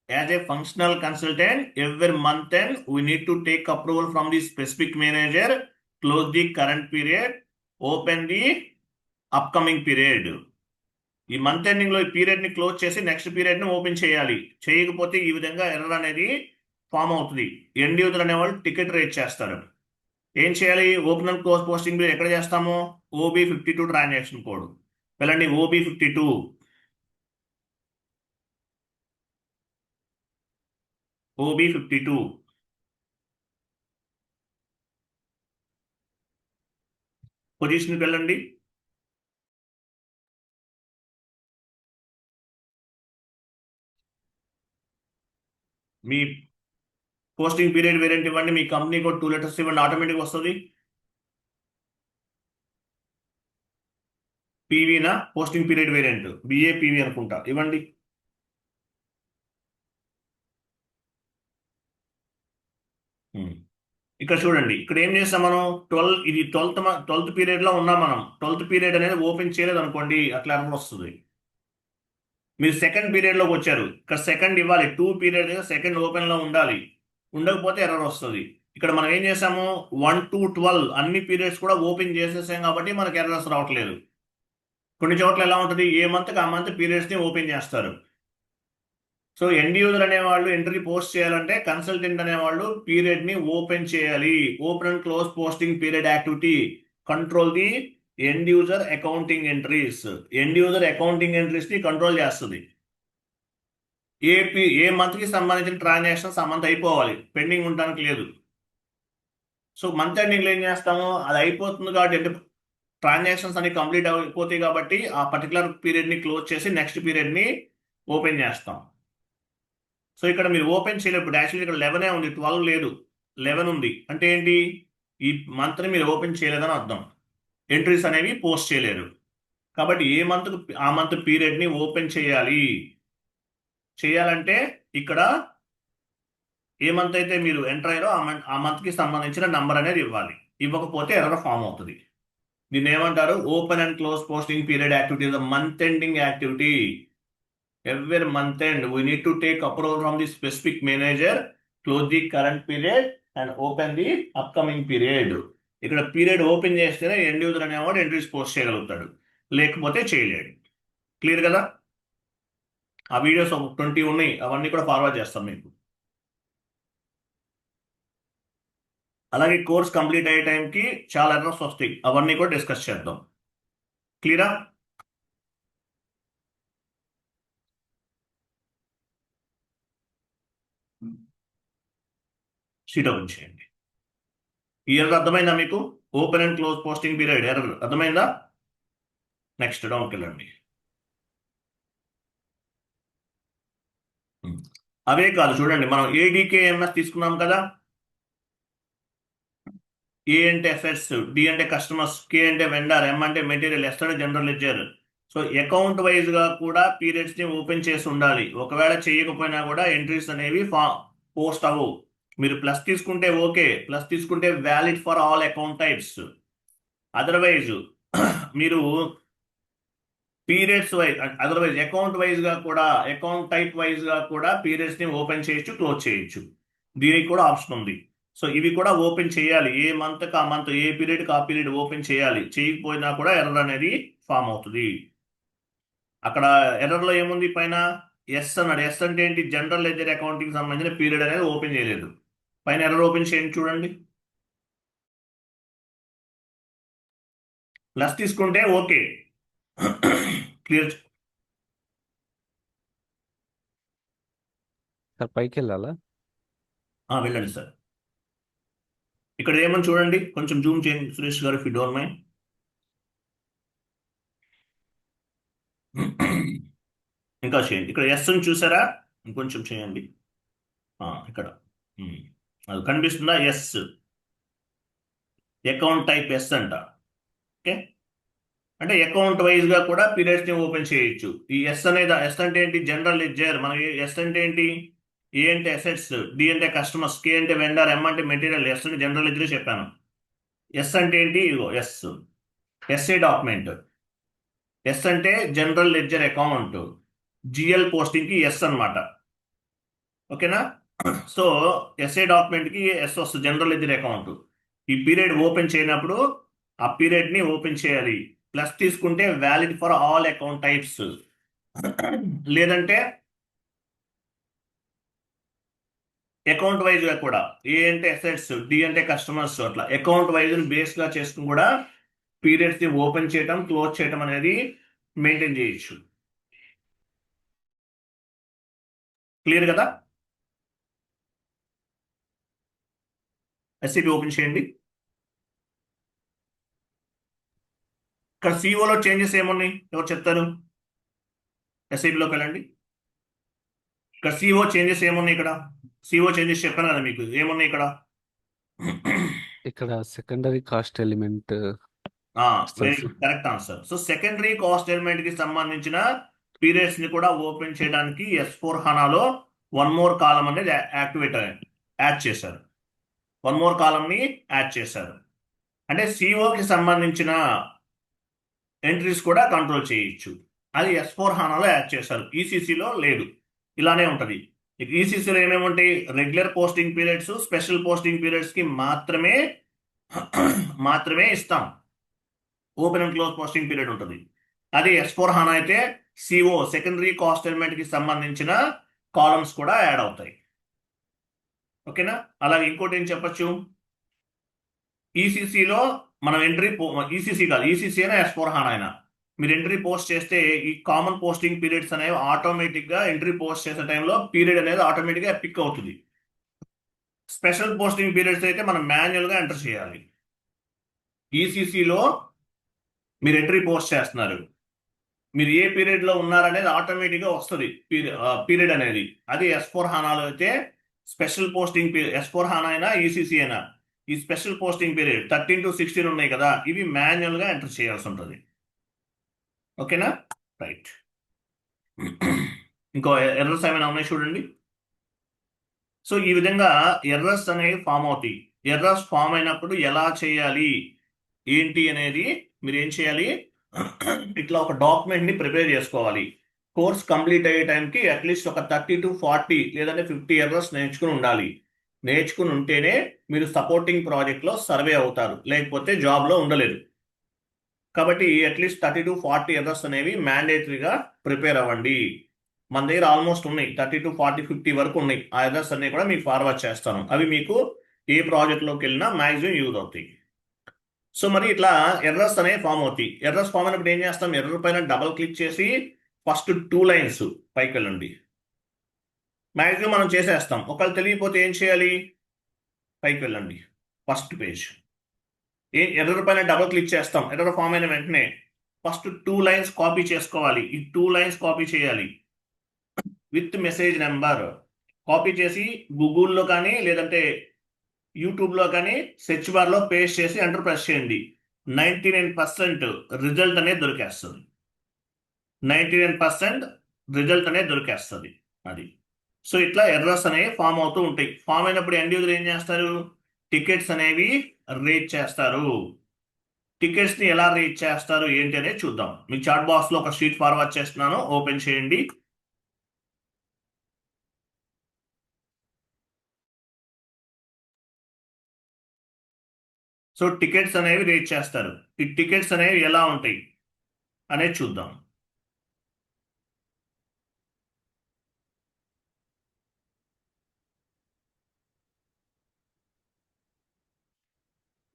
As a functional consultant every month end we need to take approval from the specific manager, close the current period, open the upcoming period. ఈ మంత్ ఎండింగ్ లో ఈ పీరియడ్ ని క్లోజ్ చేసి నెక్స్ట్ పీరియడ్ ని ఓపెన్ చేయాలి. చేయకపోతే ఈ విధంగా ఎర్రర్ అనేది ఫామ్ అవుతుంది. ఎండ్ యూజర్ అనేవాళ్ళు టికెట్ రేట్ చేస్తారు. ఏం చేయాలి? ఓపెన్ అండ్ క్లోజ్ పోస్టింగ్ ఎక్కడ చేస్తాము? OB52 transaction code. వెళ్ళండి OB52. OB52 పొజిషన్కి వెళ్ళండి. మీ పోస్టింగ్ పీరియడ్ వేరియంట్ ఇవ్వండి, మీ కంపెనీ కూడా 2 లెటర్స్ ఇవ్వండి, ఆటోమేటిక్ వస్తుంది. పీవీనా పోస్టింగ్ పీరియడ్ వేరియంట్ బిఏపీవీ అనుకుంటా, ఇవ్వండి. ఇక్కడ చూడండి, ఇక్కడ ఏం చేస్తాం మనం, 12th పీరియడ్ లో ఉన్నాం మనం. 12th పీరియడ్ అనేది ఓపెన్ చేయలేదు అనుకోండి, అట్లా ఎర్రర్ వస్తుంది. మీరు సెకండ్ పీరియడ్ లోకి వచ్చారు, ఇక్కడ సెకండ్ ఇవ్వాలి, 2 పీరియడ్ సెకండ్ ఓపెన్ లో ఉండాలి, ఉండకపోతే ఎర్రర్ వస్తుంది. ఇక్కడ మనం ఏం చేసాము, 1 to 12 అన్ని పీరియడ్స్ కూడా ఓపెన్ చేసేసాం కాబట్టి మనకి ఎర్రర్స్ రావట్లేదు. కొన్ని చోట్ల ఎలా ఉంటుంది, ఏ మంత్కి ఆ మంత్ పీరియడ్స్ ని ఓపెన్ చేస్తారు. సో ఎండ్ యూజర్ అనేవాళ్ళు ఎంట్రీ పోస్ట్ చేయాలంటే కన్సల్టెంట్ అనేవాళ్ళు పీరియడ్ ని ఓపెన్ చేయాలి. Open and close posting period activity control the end user accounting entries. End user accounting entries ని కంట్రోల్ చేస్తుంది. ఏ మంత్ కి సంబంధించిన ట్రాన్సాక్షన్స్ ఆ మంత్ అయిపోవాలి, పెండింగ్ ఉండడానికి లేదు. సో మంత్ ఎండింగ్ లో ఏం చేస్తాము, అది అయిపోతుంది కాబట్టి ట్రాన్సాక్షన్స్ అన్ని కంప్లీట్ అయిపోతాయి కాబట్టి ఆ పర్టికులర్ పీరియడ్ ని క్లోజ్ చేసి నెక్స్ట్ పీరియడ్ ని ఓపెన్ చేస్తాం. సో ఇక్కడ మీరు ఓపెన్ చేయలేప్పుడు యాక్చువల్లీ ఇక్కడ 11 ఉంది, 12 లేదు, 11 ఉంది. అంటే ఏంటి, ఈ మంత్ని మీరు ఓపెన్ చేయలేదని అర్థం. ఎంట్రీస్ అనేవి పోస్ట్ చేయలేరు. కాబట్టి ఏ మంత్ ఆ మంత్ పీరియడ్ని ఓపెన్ చేయాలంటే ఇక్కడ ఏ మంత్ అయితే మీరు ఎంటర్ అయ్యారో ఆ మంత్కి సంబంధించిన నంబర్ అనేది ఇవ్వాలి. ఇవ్వకపోతే ఎర్రర్ ఫామ్ అవుతుంది. దీన్ని ఏమంటారు, open and close posting period activity is month ending activity. Every month end we need to take approval from the specific manager, close the current period and open the upcoming period. ఇక్కడ పీరియడ్ ఓపెన్ చేస్తేనే ఎండ్ యూజర్ అనేవాడు ఎంట్రీస్ పోస్ట్ చేయగలుగుతాడు, లేకపోతే చేయలేడు. క్లియర్ కదా. ఆ వీడియోస్ 20 ఉన్నాయి, అవన్నీ కూడా ఫార్వర్డ్ చేస్తాం మీకు. అలాగే కోర్స్ కంప్లీట్ అయ్యే టైంకి చాలా ఎర్రర్స్ వస్తాయి, అవన్నీ కూడా డిస్కస్ చేద్దాం. క్లియరా. షీట్ ఓపెన్ చేయండి. ఈ ఎర్రర్ అర్థమైందా మీకు, open and close posting period error అర్థమైందా. నెక్స్ట్ డౌన్కి వెళ్ళండి. అవే కాదు చూడండి, మనం ఏడికేఎంఎస్ తీసుకున్నాం కదా. ఏ అంటే ఎఫెక్ట్స్, డి అంటే కస్టమర్స్, కే అంటే వెండర్, ఎం అంటే మెటీరియల్, ఎస్ అంటే general ledger. So account wise గా కూడా పీరియడ్స్ ని ఓపెన్ చేసి ఉండాలి. ఒకవేళ చేయకపోయినా కూడా ఎంట్రీస్ అనేవి పోస్ట్ అవ్వవు. మీరు ప్లస్ తీసుకుంటే ఓకే, ప్లస్ తీసుకుంటే valid for all account types. Otherwise మీరు periods wise, otherwise account wise గా కూడా, అకౌంట్ టైప్ వైజ్ గా కూడా పీరియడ్స్ ని ఓపెన్ చేయొచ్చు, క్లోజ్ చేయొచ్చు. దీనికి కూడా ఆప్షన్ ఉంది. సో ఇవి కూడా ఓపెన్ చేయాలి, ఏ మంత్ కా మంత్, ఏ పీరియడ్ కా పీరియడ్ ఓపెన్ చేయాలి. చేయకపోయినా కూడా ఎర్రర్ అనేది ఫామ్ అవుతుంది. అక్కడ ఎర్రర్ లో ఏముంది, పైన ఎస్ అన్నాడు. ఎస్ అంటే ఏంటి, జనరల్ లెడ్జర్ అకౌంటింగ్ సంబంధించిన పీరియడ్ అనేది ఓపెన్ చేయలేదు. పైన ఎర్రర్ ఓపెన్ చేయండి చూడండి. ప్లస్ తీసుకుంటే ఓకే, క్లియర్. సార్ పైకి వెళ్ళాలా? వెళ్ళండి సార్. ఇక్కడ ఏమని చూడండి, కొంచెం జూమ్ చేయండి సురేష్ గారు, ఇఫ్ యూ డోంట్ మైండ్. ఇంకా చేయండి, ఇక్కడ ఎస్ అని చూసారా, ఇంకొంచెం చేయండి. ఇక్కడ అది కనిపిస్తుందా, ఎస్, అకౌంట్ టైప్ ఎస్ అంట. ఓకే, అంటే అకౌంట్ వైజ్ గా కూడా పీరియడ్స్ ని ఓపెన్ చేయొచ్చు. ఈ ఎస్ అనేది, ఎస్ అంటే ఏంటి, జనరల్ లెడ్జర్. మనం ఎస్ అంటే ఏంటి, ఏ అంటే అసెట్స్, డి అంటే కస్టమర్స్, కే అంటే వెండర్, ఎం అంటే మెటీరియల్, ఎస్ అంటే జనరల్ లెడ్జర్ చెప్పాను. ఎస్ అంటే ఏంటి, ఇదిగో ఎస్, ఎస్ఏ డాక్యుమెంట్. ఎస్ అంటే general ledger account, GL posting కి ఎస్ అన్నమాట. ఓకేనా. సో ఎస్ఏ డాక్యుమెంట్ కి ఎస్ వస్తుంది, జనరల్ లెడ్జర్ అకౌంట్. ఈ పీరియడ్ ఓపెన్ చేయనప్పుడు ఆ పీరియడ్ ని ఓపెన్ చేయాలి. ప్లస్ తీసుకుంటే valid for all account types, లేదంటే అకౌంట్ వైజ్ గా కూడా, ఏ అంటే అసెట్స్, డి అంటే కస్టమర్స్, అట్లా అకౌంట్ వైజ్ బేస్ గా చేసుకుని కూడా పీరియడ్స్ ని ఓపెన్ చేయడం, క్లోజ్ చేయడం అనేది మెయింటైన్ చేయొచ్చు. క్లియర్ కదా. ఎస్సీపీ ఓపెన్ చేయండి. ఇక్కడ సిఓలో చేంజెస్ ఏమున్నాయి, ఎవరు చెప్తారు. ఎస్ఐపిలోకి వెళ్ళండి. ఇక్కడ సిఓ చేంజెస్ ఏమున్నాయి ఇక్కడ, సిఓ చేంజెస్ చెప్పాను కదా మీకు, ఏమున్నాయి ఇక్కడ? ఇక్కడ సెకండరీ కాస్ట్ ఎలిమెంట్ వెరీ వస్తుంది. Good, correct answer. So secondary cost element కి సంబంధించిన పీరియడ్స్ ని కూడా ఓపెన్ చేయడానికి S4 హనాలో వన్ మోర్ కాలం అనేది యాడ్ చేశారు. వన్ మోర్ కాలం ని యాడ్ చేశారు. అంటే సిఓకి సంబంధించిన ఎంట్రీస్ కూడా కంట్రోల్ చేయొచ్చు. అది S4 హానాలో యాడ్ చేశారు, ఈసీసీలో లేదు. ఇలానే ఉంటది. ఈసీసీలో ఏమేమి ఉంటాయి? Regular posting periods, special posting periods కి మాత్రమే ఇస్తాం. Open and close posting period ఉంటుంది. అది S4 హానా అయితే సిఓ సెకండరీ కాస్ట్ ఎలిమెంట్ కి సంబంధించిన కాలమ్స్ కూడా యాడ్ అవుతాయి. ఓకేనా? అలాగే ఇంకోటి ఏం చెప్పొచ్చు, ఈసీసీలో మనం ఈసీసీ కాదు, ఈసీసీ అయినా S4 హానా అయినా మీరు ఎంట్రీ పోస్ట్ చేస్తే ఈ కామన్ పోస్టింగ్ పీరియడ్స్ అనేవి ఆటోమేటిక్ గా ఎంట్రీ పోస్ట్ చేసే టైంలో పీరియడ్ అనేది ఆటోమేటిక్ గా పిక్ అవుతుంది. స్పెషల్ పోస్టింగ్ పీరియడ్స్ అయితే మనం మాన్యువల్ గా ఎంటర్ చేయాలి. ఈసీసీలో మీరు ఎంట్రీ పోస్ట్ చేస్తున్నారు, మీరు ఏ పీరియడ్ లో ఉన్నారనేది ఆటోమేటిక్ గా వస్తుంది పీరియడ్ అనేది. అది S4 హానాలో అయితే స్పెషల్ పోస్టింగ్ పీరియడ్, S4 హానా అయినా ఈసీసీ అయినా ఈ స్పెషల్ పోస్టింగ్ పీరియడ్ 13 to 16 ఉన్నాయి కదా, ఇవి మాన్యువల్ గా ఎంటర్ చేయాల్సి ఉంటుంది. ఓకేనా? రైట్. ఇంకో ఎర్రర్స్ ఏమైనా ఉన్నాయి చూడండి. సో ఈ విధంగా ఎర్రర్స్ అనేవి ఫామ్ అవుతాయి. ఎర్రర్స్ ఫామ్ అయినప్పుడు ఎలా చేయాలి ఏంటి అనేది మీరు ఏం చేయాలి, ఇట్లా ఒక డాక్యుమెంట్ ని ప్రిపేర్ చేసుకోవాలి. కోర్స్ కంప్లీట్ అయ్యే టైంకి అట్లీస్ట్ ఒక 30 to 40 లేదంటే 50 ఎర్రర్స్ నేర్చుకుని ఉండాలి. నేర్చుకుని ఉంటేనే మీరు సపోర్టింగ్ ప్రాజెక్ట్ లో సర్వే అవుతారు, లేకపోతే జాబ్ లో ఉండలేరు. కాబట్టి అట్లీస్ట్ 30 to 40 ఎర్రర్స్ అనేవి మ్యాండేటరీగా ప్రిపేర్ అవ్వండి. మన దగ్గర ఆల్మోస్ట్ ఉన్నాయి, 30 to 40 50 వరకు ఉన్నాయి. ఆ ఎర్రర్స్ అన్ని కూడా మీకు ఫార్వర్డ్ చేస్తాను. అవి మీకు ఏ ప్రాజెక్ట్లోకి వెళ్ళినా మ్యాక్సిమం యూజ్ అవుతాయి. సో మరి ఇట్లా ఎర్రర్స్ అనేవి ఫామ్ అవుతాయి. ఎర్రర్స్ ఫామ్ అయినప్పుడు ఏం చేస్తాం, ఎర్రర్ పైన డబల్ క్లిక్ చేసి ఫస్ట్ 2 లైన్స్ పైకి వెళ్ళండి. మ్యాక్సిమం మనం చేసేస్తాం. ఒకవేళ తెలియకపోతే ఏం చేయాలి, పైకి వెళ్ళండి, ఫస్ట్ పేజ్. ఎర్రర్ పైన డబుల్ క్లిక్ చేస్తాం, ఎర్రర్ ఫామ్ అయిన వెంటనే ఫస్ట్ 2 లైన్స్ కాపీ చేసుకోవాలి. ఈ 2 లైన్స్ కాపీ చేయాలి విత్ మెసేజ్ నెంబర్. కాపీ చేసి గూగుల్లో కానీ లేదంటే యూట్యూబ్లో కానీ సెర్చ్ బార్లో పేస్ట్ చేసి ఎంటర్ ప్రెస్ చేయండి. 99% రిజల్ట్ అనేది దొరికేస్తుంది. 99% రిజల్ట్ అనేది దొరికేస్తుంది. అది. సో ఇట్లా ఎర్రర్స్ అనేవి ఫామ్ అవుతూ ఉంటాయి. ఫామ్ అయినప్పుడు ఎండ్ యూజర్ ఏం చేస్తారు, టికెట్స్ అనేవి రేట్ చేస్తారు. టికెట్స్ ని ఎలా రేట్ చేస్తారు ఏంటి అనేది చూద్దాం. మీ చాట్ బాక్స్ లో ఒక షీట్ ఫార్వర్డ్ చేస్తున్నాను, ఓపెన్ చేయండి. సో టికెట్స్ అనేవి రేట్ చేస్తారు. ఈ టికెట్స్ అనేవి ఎలా ఉంటాయి అనేది చూద్దాం.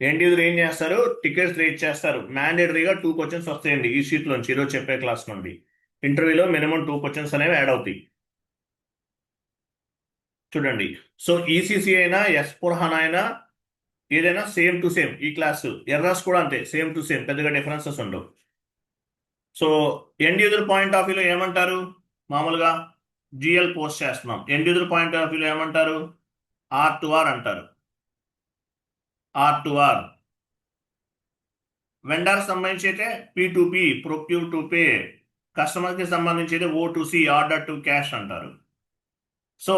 ఎండ్ యూజర్ ఏం చేస్తారు, టికెట్స్ రేట్ చేస్తారు. మ్యాండేటరీగా 2 క్వశ్చన్స్ వస్తాయండి ఈ షీట్ లోంచి, ఈరోజు చెప్పే క్లాస్ నుండి. ఇంటర్వ్యూలో మినిమం 2 క్వశ్చన్స్ అనేవి యాడ్ అవుతాయి. చూడండి. సో ఈసీసీ అయినా S4 హానా అయినా ఏదైనా సేమ్ టు సేమ్ ఈ క్లాస్. ఎర్రర్స్ కూడా అంతే, సేమ్ టు సేమ్, పెద్దగా డిఫరెన్సెస్ ఉండవు. So end user point of వ్యూలో ఏమంటారు, మామూలుగా జిఎల్ పోస్ట్ చేస్తున్నాం, ఎండ్ యూజర్ పాయింట్ ఆఫ్ వ్యూలో ఏమంటారు, R2R అంటారు. R2R. వెండర్ సంబంధించి అయితే P2P, procure to pay. Customer కి సంబంధించి అయితే O2C, ఆర్డర్ టు క్యాష్ అంటారు. సో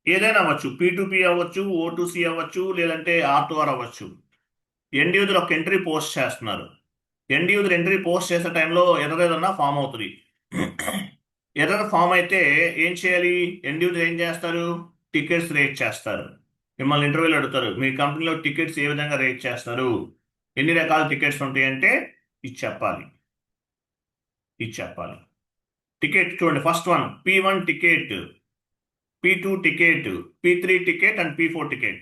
ఏదైనా అవ్వచ్చు, P2P అవ్వచ్చు, O2C అవ్వచ్చు, లేదంటే R2R అవ్వచ్చు. ఎండ్ యూజర్ ఒక ఎంట్రీ పోస్ట్ చేస్తున్నారు. ఎండ్ యూజర్ ఎంట్రీ పోస్ట్ చేసే టైంలో ఎర్రర్ ఏదన్నా ఫామ్ అవుతుంది. ఎర్రర్ ఫామ్ అయితే ఏం చేయాలి, ఎండ్ యూజర్ ఏం చేస్తారు, టికెట్స్ రేట్ చేస్తారు. మిమ్మల్ని ఇంటర్వ్యూలో అడుగుతారు, మీ కంపెనీలో టికెట్స్ ఏ విధంగా రేట్ చేస్తారు, ఎన్ని రకాల టికెట్స్ ఉంటాయంటే ఇది చెప్పాలి. టికెట్ చూడండి, first one P1 ticket, P2 ticket, P3 ticket and P4 ticket.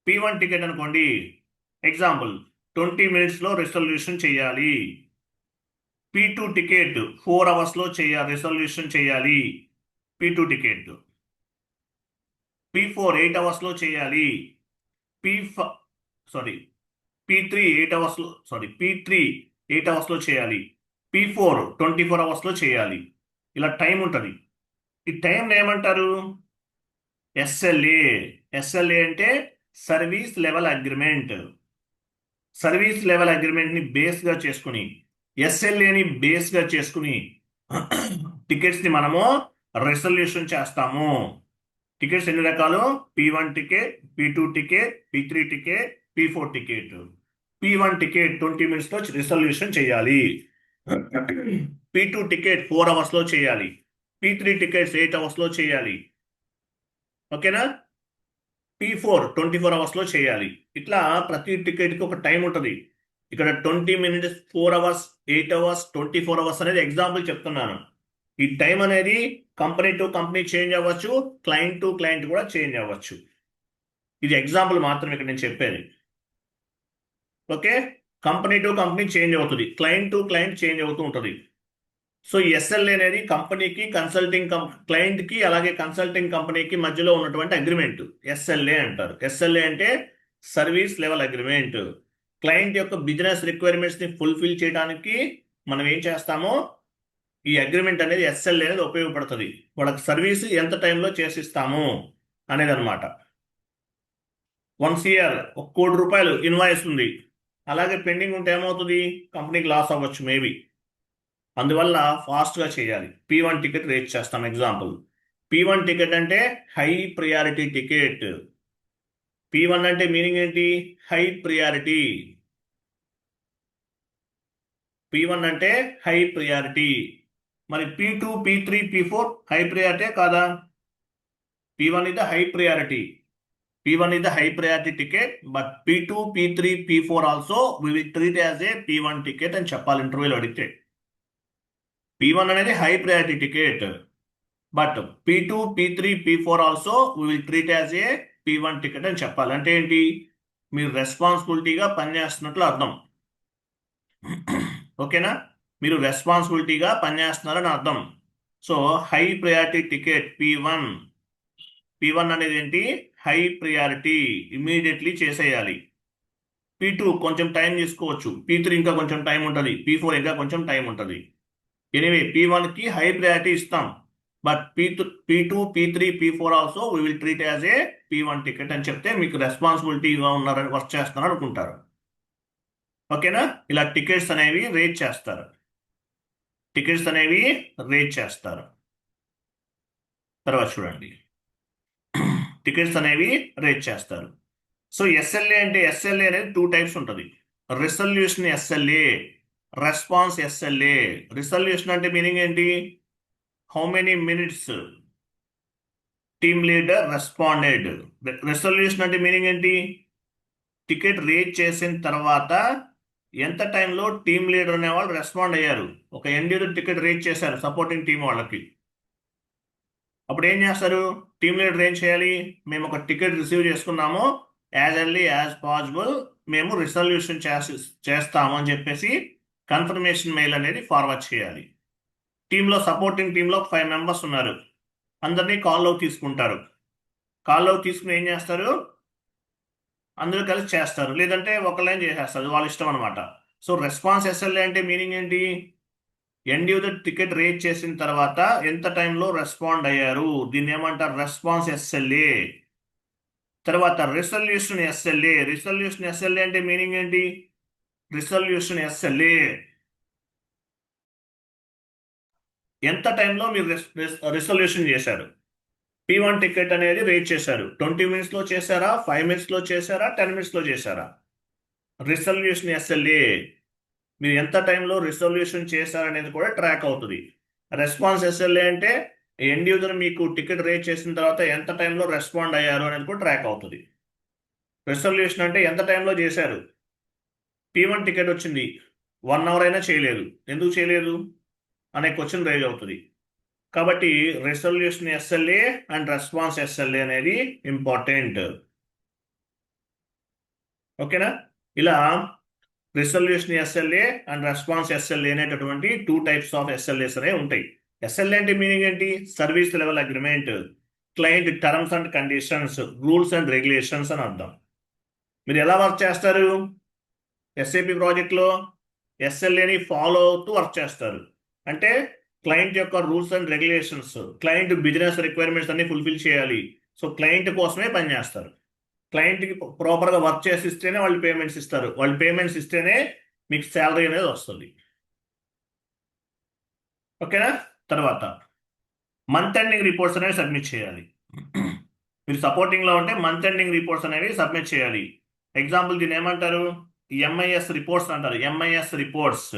P1 ticket అనుకోండి, ఎగ్జాంపుల్ 20 minutes లో రిజల్యూషన్ చేయాలి. P2 టికెట్ 4 hours లో రిజల్యూషన్ చేయాలి. P2 ticket. P4 8 hours లో చేయాలి. P3 8 hours లో P3 8 hours లో చేయాలి. P4 24 hours లో చేయాలి. ఇలా టైం ఉంటుంది. ఈ టైం ఏమంటారు, ఎస్ఎల్ఏ. ఎస్ఎల్ఏ అంటే service level agreement. Service level agreement ని బేస్ గా చేసుకుని, ఎస్ఎల్ఏని బేస్ గా చేసుకుని టికెట్స్ ని మనము రిజల్యూషన్ చేస్తాము. టికెట్స్ ఎన్ని రకాలు? P1 ticket, P2 ticket, P3 ticket, P4 ticket. P1 ticket 20 minutes లో రిజల్యూషన్ చేయాలి. P2 టికెట్ 4 hours లో చేయాలి. P3 టికెట్స్ 8 hours లో చేయాలి. ఓకేనా? P4 24 hours లో చేయాలి. ఇట్లా ప్రతి టికెట్ కి ఒక టైం ఉంటుంది. ఇక్కడ 20 minutes, 4 hours, 8 hours, 24 hours అనేది ఎగ్జాంపుల్ చెప్తున్నాను. ఈ టైం అనేది కంపెనీ టు కంపెనీ చేంజ్ అవ్వచ్చు, క్లయింట్ టు క్లయింట్ కూడా చేంజ్ అవ్వచ్చు. ఇది ఎగ్జాంపుల్ మాత్రం ఇక్కడ నేను చెప్పేది. Okay, company to company change అవుతుంది, క్లయింట్ టు క్లయింట్ చేంజ్ అవుతూ ఉంటుంది. సో ఎస్ఎల్ఏ అనేది కంపెనీకి, కన్సల్టింగ్ క్లయింట్ కి, అలాగే కన్సల్టింగ్ కంపెనీకి మధ్యలో ఉన్నటువంటి అగ్రిమెంట్ ఎస్ఎల్ఏ అంటారు. ఎస్ఎల్ఏ అంటే సర్వీస్ లెవెల్ అగ్రిమెంట్. క్లయింట్ యొక్క బిజినెస్ రిక్వైర్మెంట్స్ ని ఫుల్ఫిల్ చేయడానికి మనం ఏం చేస్తామో ఈ అగ్రిమెంట్ అనేది ఎస్ఎల్ఏ అనేది ఉపయోగపడుతుంది. వాళ్ళకి సర్వీస్ ఎంత టైంలో చేసిస్తాము అనేది అనమాట. 1 CR, 1 కోటి రూపాయలు ఇన్వాయిస్ ఉంది, అలాగే పెండింగ్ ఉంటే ఏమవుతుంది? కంపెనీకి లాస్ అవ్వచ్చు మేబీ. అందువల్ల ఫాస్ట్గా చేయాలి. P1 టికెట్ రేట్ చేస్తాం. ఎగ్జాంపుల్, P1 టికెట్ అంటే హై ప్రియారిటీ టికెట్. P1 అంటే మీనింగ్ ఏంటి? High priority. P1 అంటే హై ప్రియారిటీ. మరి P2, P3, P4 high priority కాదా? P1 is the high priority. P1 is the high priority ticket, but P2, P3, P4 also we will treat as a P1 ticket అని చెప్పాలి ఇంటర్వ్యూలో అడిగితే. P1 అనేది high priority ticket, but P2, P3, P4 also we will treat as a P1 ticket అని చెప్పాలి. అంటే ఏంటి? మీరు రెస్పాన్సిబిలిటీగా పనిచేస్తున్నట్లు అర్థం. ఓకేనా? మీరు రెస్పాన్సిబిలిటీగా పనిచేస్తున్నారని అర్థం. So high priority ticket P1. P1 అనేది ఏంటి? హై ప్రియారిటీ, ఇమీడియట్లీ చేసేయాలి. P2 కొంచెం టైం తీసుకోవచ్చు, P3 ఇంకా కొంచెం టైం ఉంటుంది, P4 ఇంకా కొంచెం టైం ఉంటుంది. ఎనీవే P1 కి హై ప్రయారిటీ ఇస్తాం, but P2, P3, P4 also we will treat as a P1 ticket అని చెప్తే మీకు రెస్పాన్సిబిలిటీగా ఉన్నారని, వర్క్ చేస్తున్నారు అనుకుంటారు. ఓకేనా? ఇలా టికెట్స్ అనేవి రేట్ చేస్తారు. టికెట్స్ అనేవి రేట్ చేస్తారు. తర్వాత చూడండి, టికెట్స్ అనేవి రేట్ చేస్తారు. సో ఎస్ఎల్ఏ అంటే, ఎస్ఎల్ఏ అనేది 2 types ఉంటుంది. Resolution SLA, response SLA. Resolution అంటే మీనింగ్ ఏంటి? How many minutes team leader responded. Resolution అంటే మీనింగ్ ఏంటి? టికెట్ రేట్ చేసిన తర్వాత ఎంత టైంలో టీమ్ లీడర్ అనే వాళ్ళు రెస్పాండ్ అయ్యారు. ఒక ఎండ్ టికెట్ రేట్ చేశారు సపోర్టింగ్ టీం వాళ్ళకి, అప్పుడు ఏం చేస్తారు? టీమ్ లీడర్ ఏం చేయాలి? మేము ఒక టికెట్ రిసీవ్ చేసుకున్నాము, యాజ్ ఎర్లీ యాజ్ పాసిబుల్ మేము రిజల్యూషన్ చేస్తాము అని చెప్పేసి కన్ఫర్మేషన్ మెయిల్ అనేది ఫార్వర్డ్ చేయాలి. టీంలో, సపోర్టింగ్ టీంలో 5 members ఉన్నారు, అందరినీ కాల్లో తీసుకుంటారు. కాల్లో తీసుకుని ఏం చేస్తారు? అందరూ కలిసి చేస్తారు, లేదంటే ఒకళ్ళేం చేసేస్తారు, వాళ్ళ ఇష్టం అనమాట. సో రెస్పాన్స్ ఎస్ఎల్ఏ అంటే మీనింగ్ ఏంటి? ఎండ్ యూజర్ టికెట్ రేట్ చేసిన తర్వాత ఎంత టైంలో రెస్పాండ్ అయ్యారు, దీన్ని ఏమంటారు? Response SLA. తర్వాత రిజల్యూషన్ ఎస్ఎల్ఏ. రిజల్యూషన్ ఎస్ఎల్ఏ అంటే మీనింగ్ ఏంటి? రిజల్యూషన్ ఎస్ఎల్ఏ ఎంత టైంలో మీరు రిజల్యూషన్ చేశారు. P1 టికెట్ అనేది రేట్ చేశారు, 20 minutes లో చేశారా, 5 minutes లో చేశారా, 10 minutes లో చేశారా? రిజల్యూషన్ ఎస్ఎల్ఏ మీరు ఎంత టైంలో రిజల్యూషన్ చేశారనేది కూడా ట్రాక్ అవుతుంది. రెస్పాన్స్ ఎస్ఎల్ఏ అంటే ఎండ్ యూజర్ మీకు టికెట్ రేట్ చేసిన తర్వాత ఎంత టైంలో రెస్పాండ్ అయ్యారు అనేది కూడా ట్రాక్ అవుతుంది. రిజల్యూషన్ అంటే ఎంత టైంలో చేశారు. P1 టికెట్ వచ్చింది, 1 hour అయినా చేయలేదు, ఎందుకు చేయలేదు అనే క్వశ్చన్ రైజ్ అవుతుంది. కాబట్టి resolution SLA and response SLA అనేది ఇంపార్టెంట్. ఓకేనా? ఇలా resolution SLA and response SLA అనేటటువంటి 2 types ఆఫ్ ఎస్ఎల్ఏస్ అనేవి ఉంటాయి. ఎస్ఎల్ఏ అంటే మీనింగ్ ఏంటి? Service level agreement, client terms and conditions, rules and regulations అని అర్థం. మీరు ఎలా వర్క్ చేస్తారు? ఎస్ఏపి ప్రాజెక్ట్లో ఎస్ఎల్ఏని ఫాలో అవుతూ వర్క్ చేస్తారు. అంటే క్లయింట్ యొక్క rules and regulations, client business requirements అన్ని ఫుల్ఫిల్ చేయాలి. సో క్లయింట్ కోసమే పనిచేస్తారు. క్లయింట్కి ప్రాపర్గా వర్క్ చేసి ఇస్తేనే వాళ్ళు పేమెంట్స్ ఇస్తారు. వాళ్ళు పేమెంట్స్ ఇస్తేనే మీకు శాలరీ అనేది వస్తుంది. ఓకేనా? తర్వాత మంత్ ఎండింగ్ రిపోర్ట్స్ అనేవి సబ్మిట్ చేయాలి. మీరు సపోర్టింగ్లో ఉంటే మంత్ ఎండింగ్ రిపోర్ట్స్ అనేవి సబ్మిట్ చేయాలి. ఎగ్జాంపుల్ దీన్ని ఏమంటారు? ఎంఐఎస్ రిపోర్ట్స్ అంటారు. ఎంఐఎస్ రిపోర్ట్స్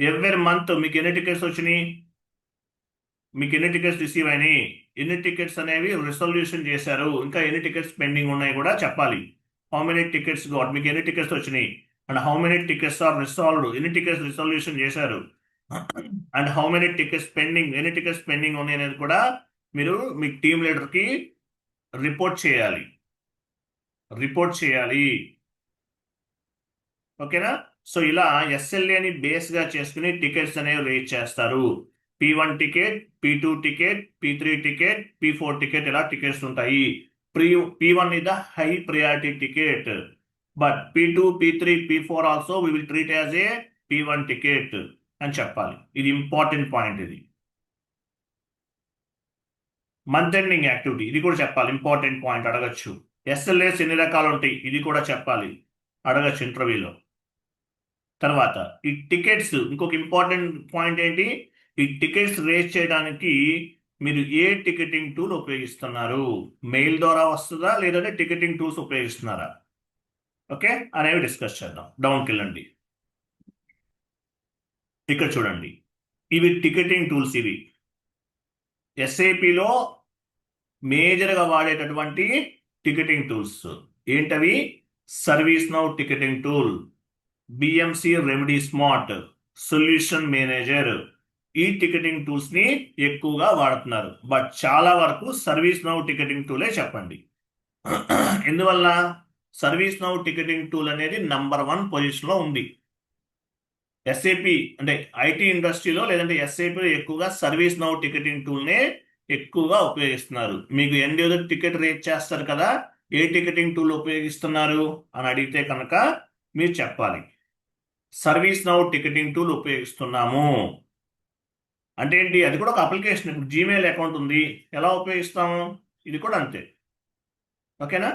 ఎవ్రీ మంత్ మీకు ఎన్ని టికెట్స్ వచ్చినాయి, మీకు ఎన్ని టికెట్స్ రిసీవ్ అయినాయి, ఎన్ని టికెట్స్ అనేవి రిజల్యూషన్ చేశారు, ఇంకా ఎన్ని టికెట్స్ పెండింగ్ ఉన్నాయి కూడా చెప్పాలి. హౌ మెనీ టికెట్స్ గాట్, మీకు ఎన్ని టికెట్స్ వచ్చినాయి, and how many tickets are resolved, ఎన్ని టికెట్స్ రిజల్యూషన్ చేశారు, and how many tickets pending, ఎన్ని టికెట్స్ పెండింగ్ ఉన్నాయి అనేది కూడా మీరు మీ టీమ్ లీడర్కి రిపోర్ట్ చేయాలి. ఓకేనా? సో ఇలా ఎస్ఎల్ఏని బేస్గా చేసుకుని టికెట్స్ అనేవి రేట్ చేస్తారు. P1 ticket, P2 ticket, P3 ticket, P4 ticket, ఇలా టికెట్స్ ఉంటాయి. P1 is the high priority ticket, but P2, P3, P4 also we will treat as a P1 ticket అని చెప్పాలి. ఇది ఇంపార్టెంట్ పాయింట్. ఇది మంత్ ఎండింగ్ యాక్టివిటీ, ఇది కూడా చెప్పాలి. ఇంపార్టెంట్ పాయింట్ అడగచ్చు. ఎస్ఎల్ఏస్ ఎన్ని రకాలు ఉంటాయి, ఇది కూడా చెప్పాలి, అడగచ్చు ఇంటర్వ్యూలో. తర్వాత ఈ టికెట్స్, ఇంకొక ఇంపార్టెంట్ పాయింట్ ఏంటి, ఈ టికెట్స్ రేస్ చేయడానికి మీరు ఏ టికెటింగ్ టూల్ ఉపయోగిస్తున్నారు, మెయిల్ ద్వారా వస్తుందా లేదంటే టికెటింగ్ టూల్స్ ఉపయోగిస్తున్నారా, ఓకే అనేవి డిస్కస్ చేద్దాం. డౌన్కి వెళ్ళండి. ఇక్కడ చూడండి, ఇవి టికెటింగ్ టూల్స్. ఇవి ఎస్ఏపిలో మేజర్గా వాడేటటువంటి టికెటింగ్ టూల్స్ ఏంటవి? Service now ticketing tool, BMC remedy smart, solution manager, ఈ టికెటింగ్ టూల్స్ ని ఎక్కువగా వాడుతున్నారు. బట్ చాలా వరకు సర్వీస్ నౌ టికెటింగ్ టూలే చెప్పండి. ఎందువల్ల? సర్వీస్ నౌ టికెటింగ్ టూల్ అనేది #1 పొజిషన్లో ఉంది. ఎస్ఏపి అంటే ఐటీ ఇండస్ట్రీలో లేదంటే ఎస్ఏపిలో ఎక్కువగా సర్వీస్ నౌ టికెటింగ్ టూల్నే ఎక్కువగా ఉపయోగిస్తున్నారు. మీకు ఎండ్ యూజర్ టికెట్ రేట్ చేస్తారు కదా, ఏ టికెటింగ్ టూల్ ఉపయోగిస్తున్నారు అని అడిగితే కనుక మీరు చెప్పాలి, సర్వీస్ నౌ టికెటింగ్ టూల్ ఉపయోగిస్తున్నాము అంటే ఏంటి? అది కూడా ఒక అప్లికేషన్. ఇప్పుడు జీమెయిల్ అకౌంట్ ఉంది, ఎలా ఉపయోగిస్తాము? ఇది కూడా అంతే. ఓకేనా?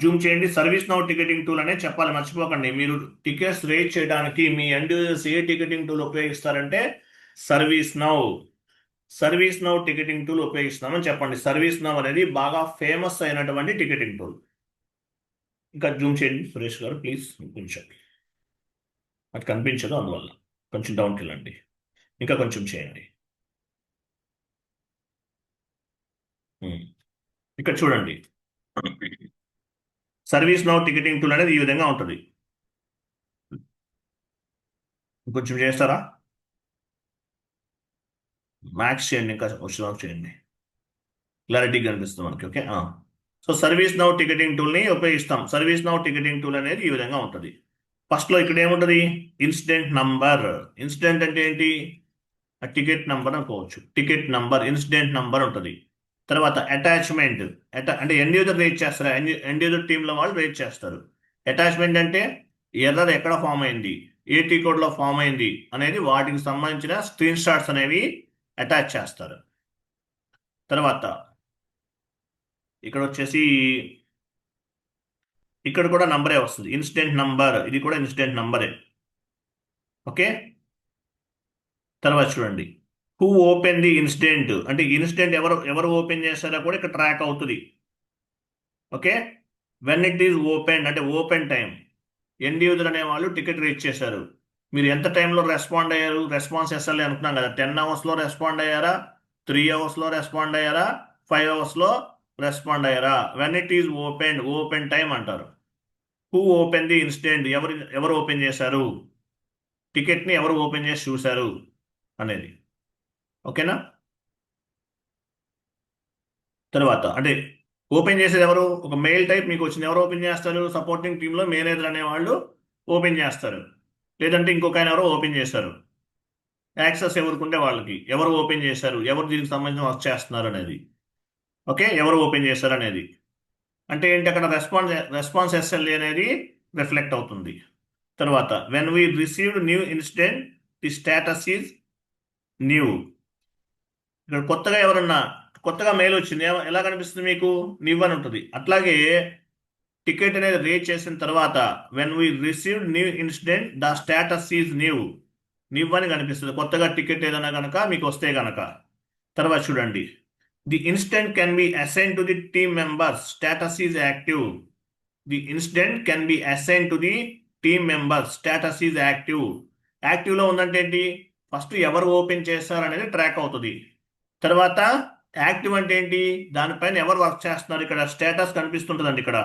జూమ్ చేయండి. సర్వీస్ నౌ టికెటింగ్ టూల్ అనేది చెప్పాలి, మర్చిపోకండి. మీరు టికెట్స్ రేట్ చేయడానికి మీ ఎండ్ యూజర్స్ ఏ టికెటింగ్ టూల్ ఉపయోగిస్తారంటే సర్వీస్ నౌ టికెటింగ్ టూల్ ఉపయోగిస్తామని చెప్పండి. సర్వీస్ నౌ అనేది బాగా ఫేమస్ అయినటువంటి టికెటింగ్ టూల్. ఇంకా జూమ్ చేయండి సురేష్ గారు ప్లీజ్. కొంచెం అది కనిపించదు, అందువల్ల కొంచెం డౌన్కి వెళ్ళండి. ఇంకా కొంచెం చేయండి. ఇక్కడ చూడండి, సర్వీస్ నౌ టికెటింగ్ టూల్ అనేది ఈ విధంగా ఉంటుంది. కొంచెం చేస్తారా? మ్యాక్స్ చేయండి, ఇంకా వచ్చిన చేయండి, క్లారిటీ కనిపిస్తుంది మనకి. Okay. So service now ticketing టూల్ని ఉపయోగిస్తాం. సర్వీస్ నౌ టికెటింగ్ టూల్ అనేది ఈ విధంగా ఉంటుంది. ఫస్ట్లో ఇక్కడ ఏముంటుంది? Incident number. ఇన్సిడెంట్ అంటే ఏంటి? టికెట్ నంబర్ అనుకోవచ్చు. టికెట్ నంబర్, ఇన్సిడెంట్ నంబర్ ఉంటుంది. తర్వాత అటాచ్మెంట్, అంటే ఎండ్ యూజర్ రేట్ చేస్తారు, ఎండ్ యూజర్ టీంలో వాళ్ళు రేట్ చేస్తారు. అటాచ్మెంట్ అంటే ఎర్రర్ ఎక్కడ ఫామ్ అయింది, ఏ టీ కోడ్లో ఫామ్ అయింది అనేది వాటికి సంబంధించిన స్క్రీన్ షాట్స్ అనేవి అటాచ్ చేస్తారు. తర్వాత ఇక్కడ వచ్చేసి ఇక్కడ కూడా నంబరే వస్తుంది, ఇన్సిడెంట్ నంబర్. ఇది కూడా ఇన్సిడెంట్ నంబరే. ఓకే. తర్వాత చూడండి, హూ ఓపెన్ ది ఇన్సిడెంట్, అంటే ఇన్సిడెంట్ ఎవరు ఓపెన్ చేస్తారో కూడా ఇక్కడ ట్రాక్ అవుతుంది. Okay. When it is open అంటే ఓపెన్ టైం. ఎండ్ యూజర్ అనే వాళ్ళు టికెట్ రీచ్ చేశారు, మీరు ఎంత టైంలో రెస్పాండ్ అయ్యారు? రెస్పాన్స్ ఎస్ఎల్ఏ అనుకున్నాం కదా, 10 అవర్స్లో రెస్పాండ్ అయ్యారా, 3 అవర్స్లో రెస్పాండ్ అయ్యారా, 5 అవర్స్లో రెస్పాండ్ అయ్యారా? When it is open time అంటారు. హూ ఓపెన్ ది ఇన్సిడెంట్, ఎవరు ఓపెన్ చేశారు, టికెట్ని ఎవరు ఓపెన్ చేసి చూశారు అనేది. ఓకేనా? తర్వాత అంటే ఓపెన్ చేసేది ఎవరు? ఒక మెయిల్ టైప్ మీకు వచ్చింది, ఎవరు ఓపెన్ చేస్తారు? సపోర్టింగ్ టీంలో మేనేజర్ అనేవాళ్ళు ఓపెన్ చేస్తారు, లేదంటే ఇంకొక ఆయన ఎవరో ఓపెన్ చేశారు. యాక్సెస్ ఎవరుకుంటే వాళ్ళకి, ఎవరు ఓపెన్ చేశారు, ఎవరు దీనికి సంబంధించిన వర్క్ చేస్తున్నారు అనేది. ఓకే, ఎవరు ఓపెన్ చేశారు అనేది అంటే ఏంటి? అక్కడ రెస్పాన్స్ ఎస్ఎల్ఏ అనేది రిఫ్లెక్ట్ అవుతుంది. తర్వాత when we received new incident the status is new. ఇక్కడ కొత్తగా మెయిల్ వచ్చింది, ఎలా కనిపిస్తుంది మీకు? నివ్ అని ఉంటుంది. అట్లాగే టికెట్ అనేది రేట్ చేసిన తర్వాత when we receive new incident the status is new అని కనిపిస్తుంది, కొత్తగా టికెట్ ఏదైనా కనుక మీకు వస్తే కనుక. తర్వాత చూడండి, the incident can be assign to the team members status is active. The incident can be assign to the team members status is active. యాక్టివ్లో ఉందంటే ఏంటి? ఫస్ట్ ఎవరు ఓపెన్ చేస్తారు అనేది ట్రాక్ అవుతుంది. తర్వాత యాక్టివ్ అంటే ఏంటి? దానిపైన ఎవరు వర్క్ చేస్తున్నారు, ఇక్కడ స్టేటస్ కనిపిస్తుంటుందండి. ఇక్కడ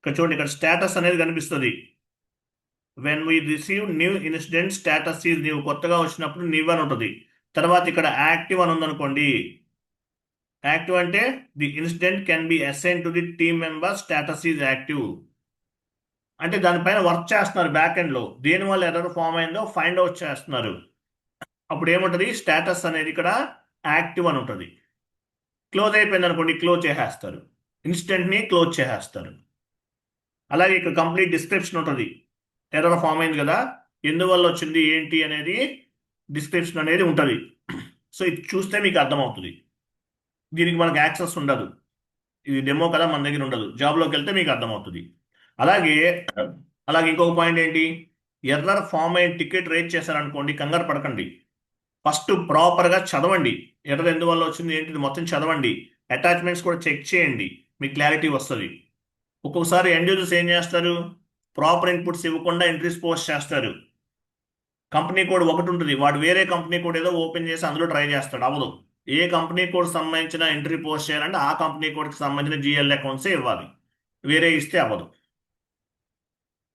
చూడండి, ఇక్కడ స్టేటస్ అనేది కనిపిస్తుంది. When we receive new incident status is new, కొత్తగా వచ్చినప్పుడు న్యూ అని ఉంటుంది. తర్వాత ఇక్కడ యాక్టివ్ అని ఉందనుకోండి, యాక్టివ్ అంటే the incident can be assign to the team member status is active. అంటే దానిపైన వర్క్ చేస్తున్నారు బ్యాక్ ఎండ్ లో, దేని వల్ల ఎర్రర్ ఫామ్ అయిందో ఫైండ్ అవుట్ చేస్తున్నారు. అప్పుడు ఏముంటుంది? స్టేటస్ అనేది ఇక్కడ యాక్టివ్ అని ఉంటుంది. క్లోజ్ అయిపోయింది అనుకోండి, క్లోజ్ చేసేస్తారు, ఇన్సిడెంట్ ని క్లోజ్ చేసేస్తారు. అలాగే ఇక్కడ కంప్లీట్ డిస్క్రిప్షన్ ఉంటుంది, ఎర్రర్ ఫామ్ అయింది కదా, ఎందువల్ల వచ్చింది ఏంటి అనేది డిస్క్రిప్షన్ అనేది ఉంటుంది. సో ఇది చూస్తే మీకు అర్థమవుతుంది. దీనికి మనకు యాక్సెస్ ఉండదు, ఇది డెమో కదా, మన దగ్గర ఉండదు. జాబ్లోకి వెళ్తే మీకు అర్థమవుతుంది. అలాగే అలాగే ఇంకొక పాయింట్ ఏంటి? ఎర్రర్ ఫామ్ అయిన టికెట్ రేట్ చేశారనుకోండి, కంగారు పడకండి. ఫస్ట్ ప్రాపర్గా చదవండి, ఎర్రర్ ఎందువల్ల వచ్చింది ఏంటిది మొత్తం చదవండి. అటాచ్మెంట్స్ కూడా చెక్ చేయండి, మీకు క్లారిటీ వస్తుంది. ఒక్కొక్కసారి ఎండ్ యూజర్స్ ఏం చేస్తారు? ప్రాపర్ ఇన్పుట్స్ ఇవ్వకుండా ఎంట్రీస్ పోస్ట్ చేస్తారు. కంపెనీ కోడ్ ఒకటి ఉంటుంది, వాడు వేరే కంపెనీ కోడ్ ఏదో ఓపెన్ చేసి అందులో ట్రై చేస్తాడు, అవ్వదు. ఏ కంపెనీ కోడ్ సంబంధించిన ఎంట్రీ పోస్ట్ చేయాలంటే ఆ కంపెనీ కోడ్కి సంబంధించిన జిఎల్ అకౌంట్సే ఇవ్వాలి, వేరే ఇస్తే అవ్వదు.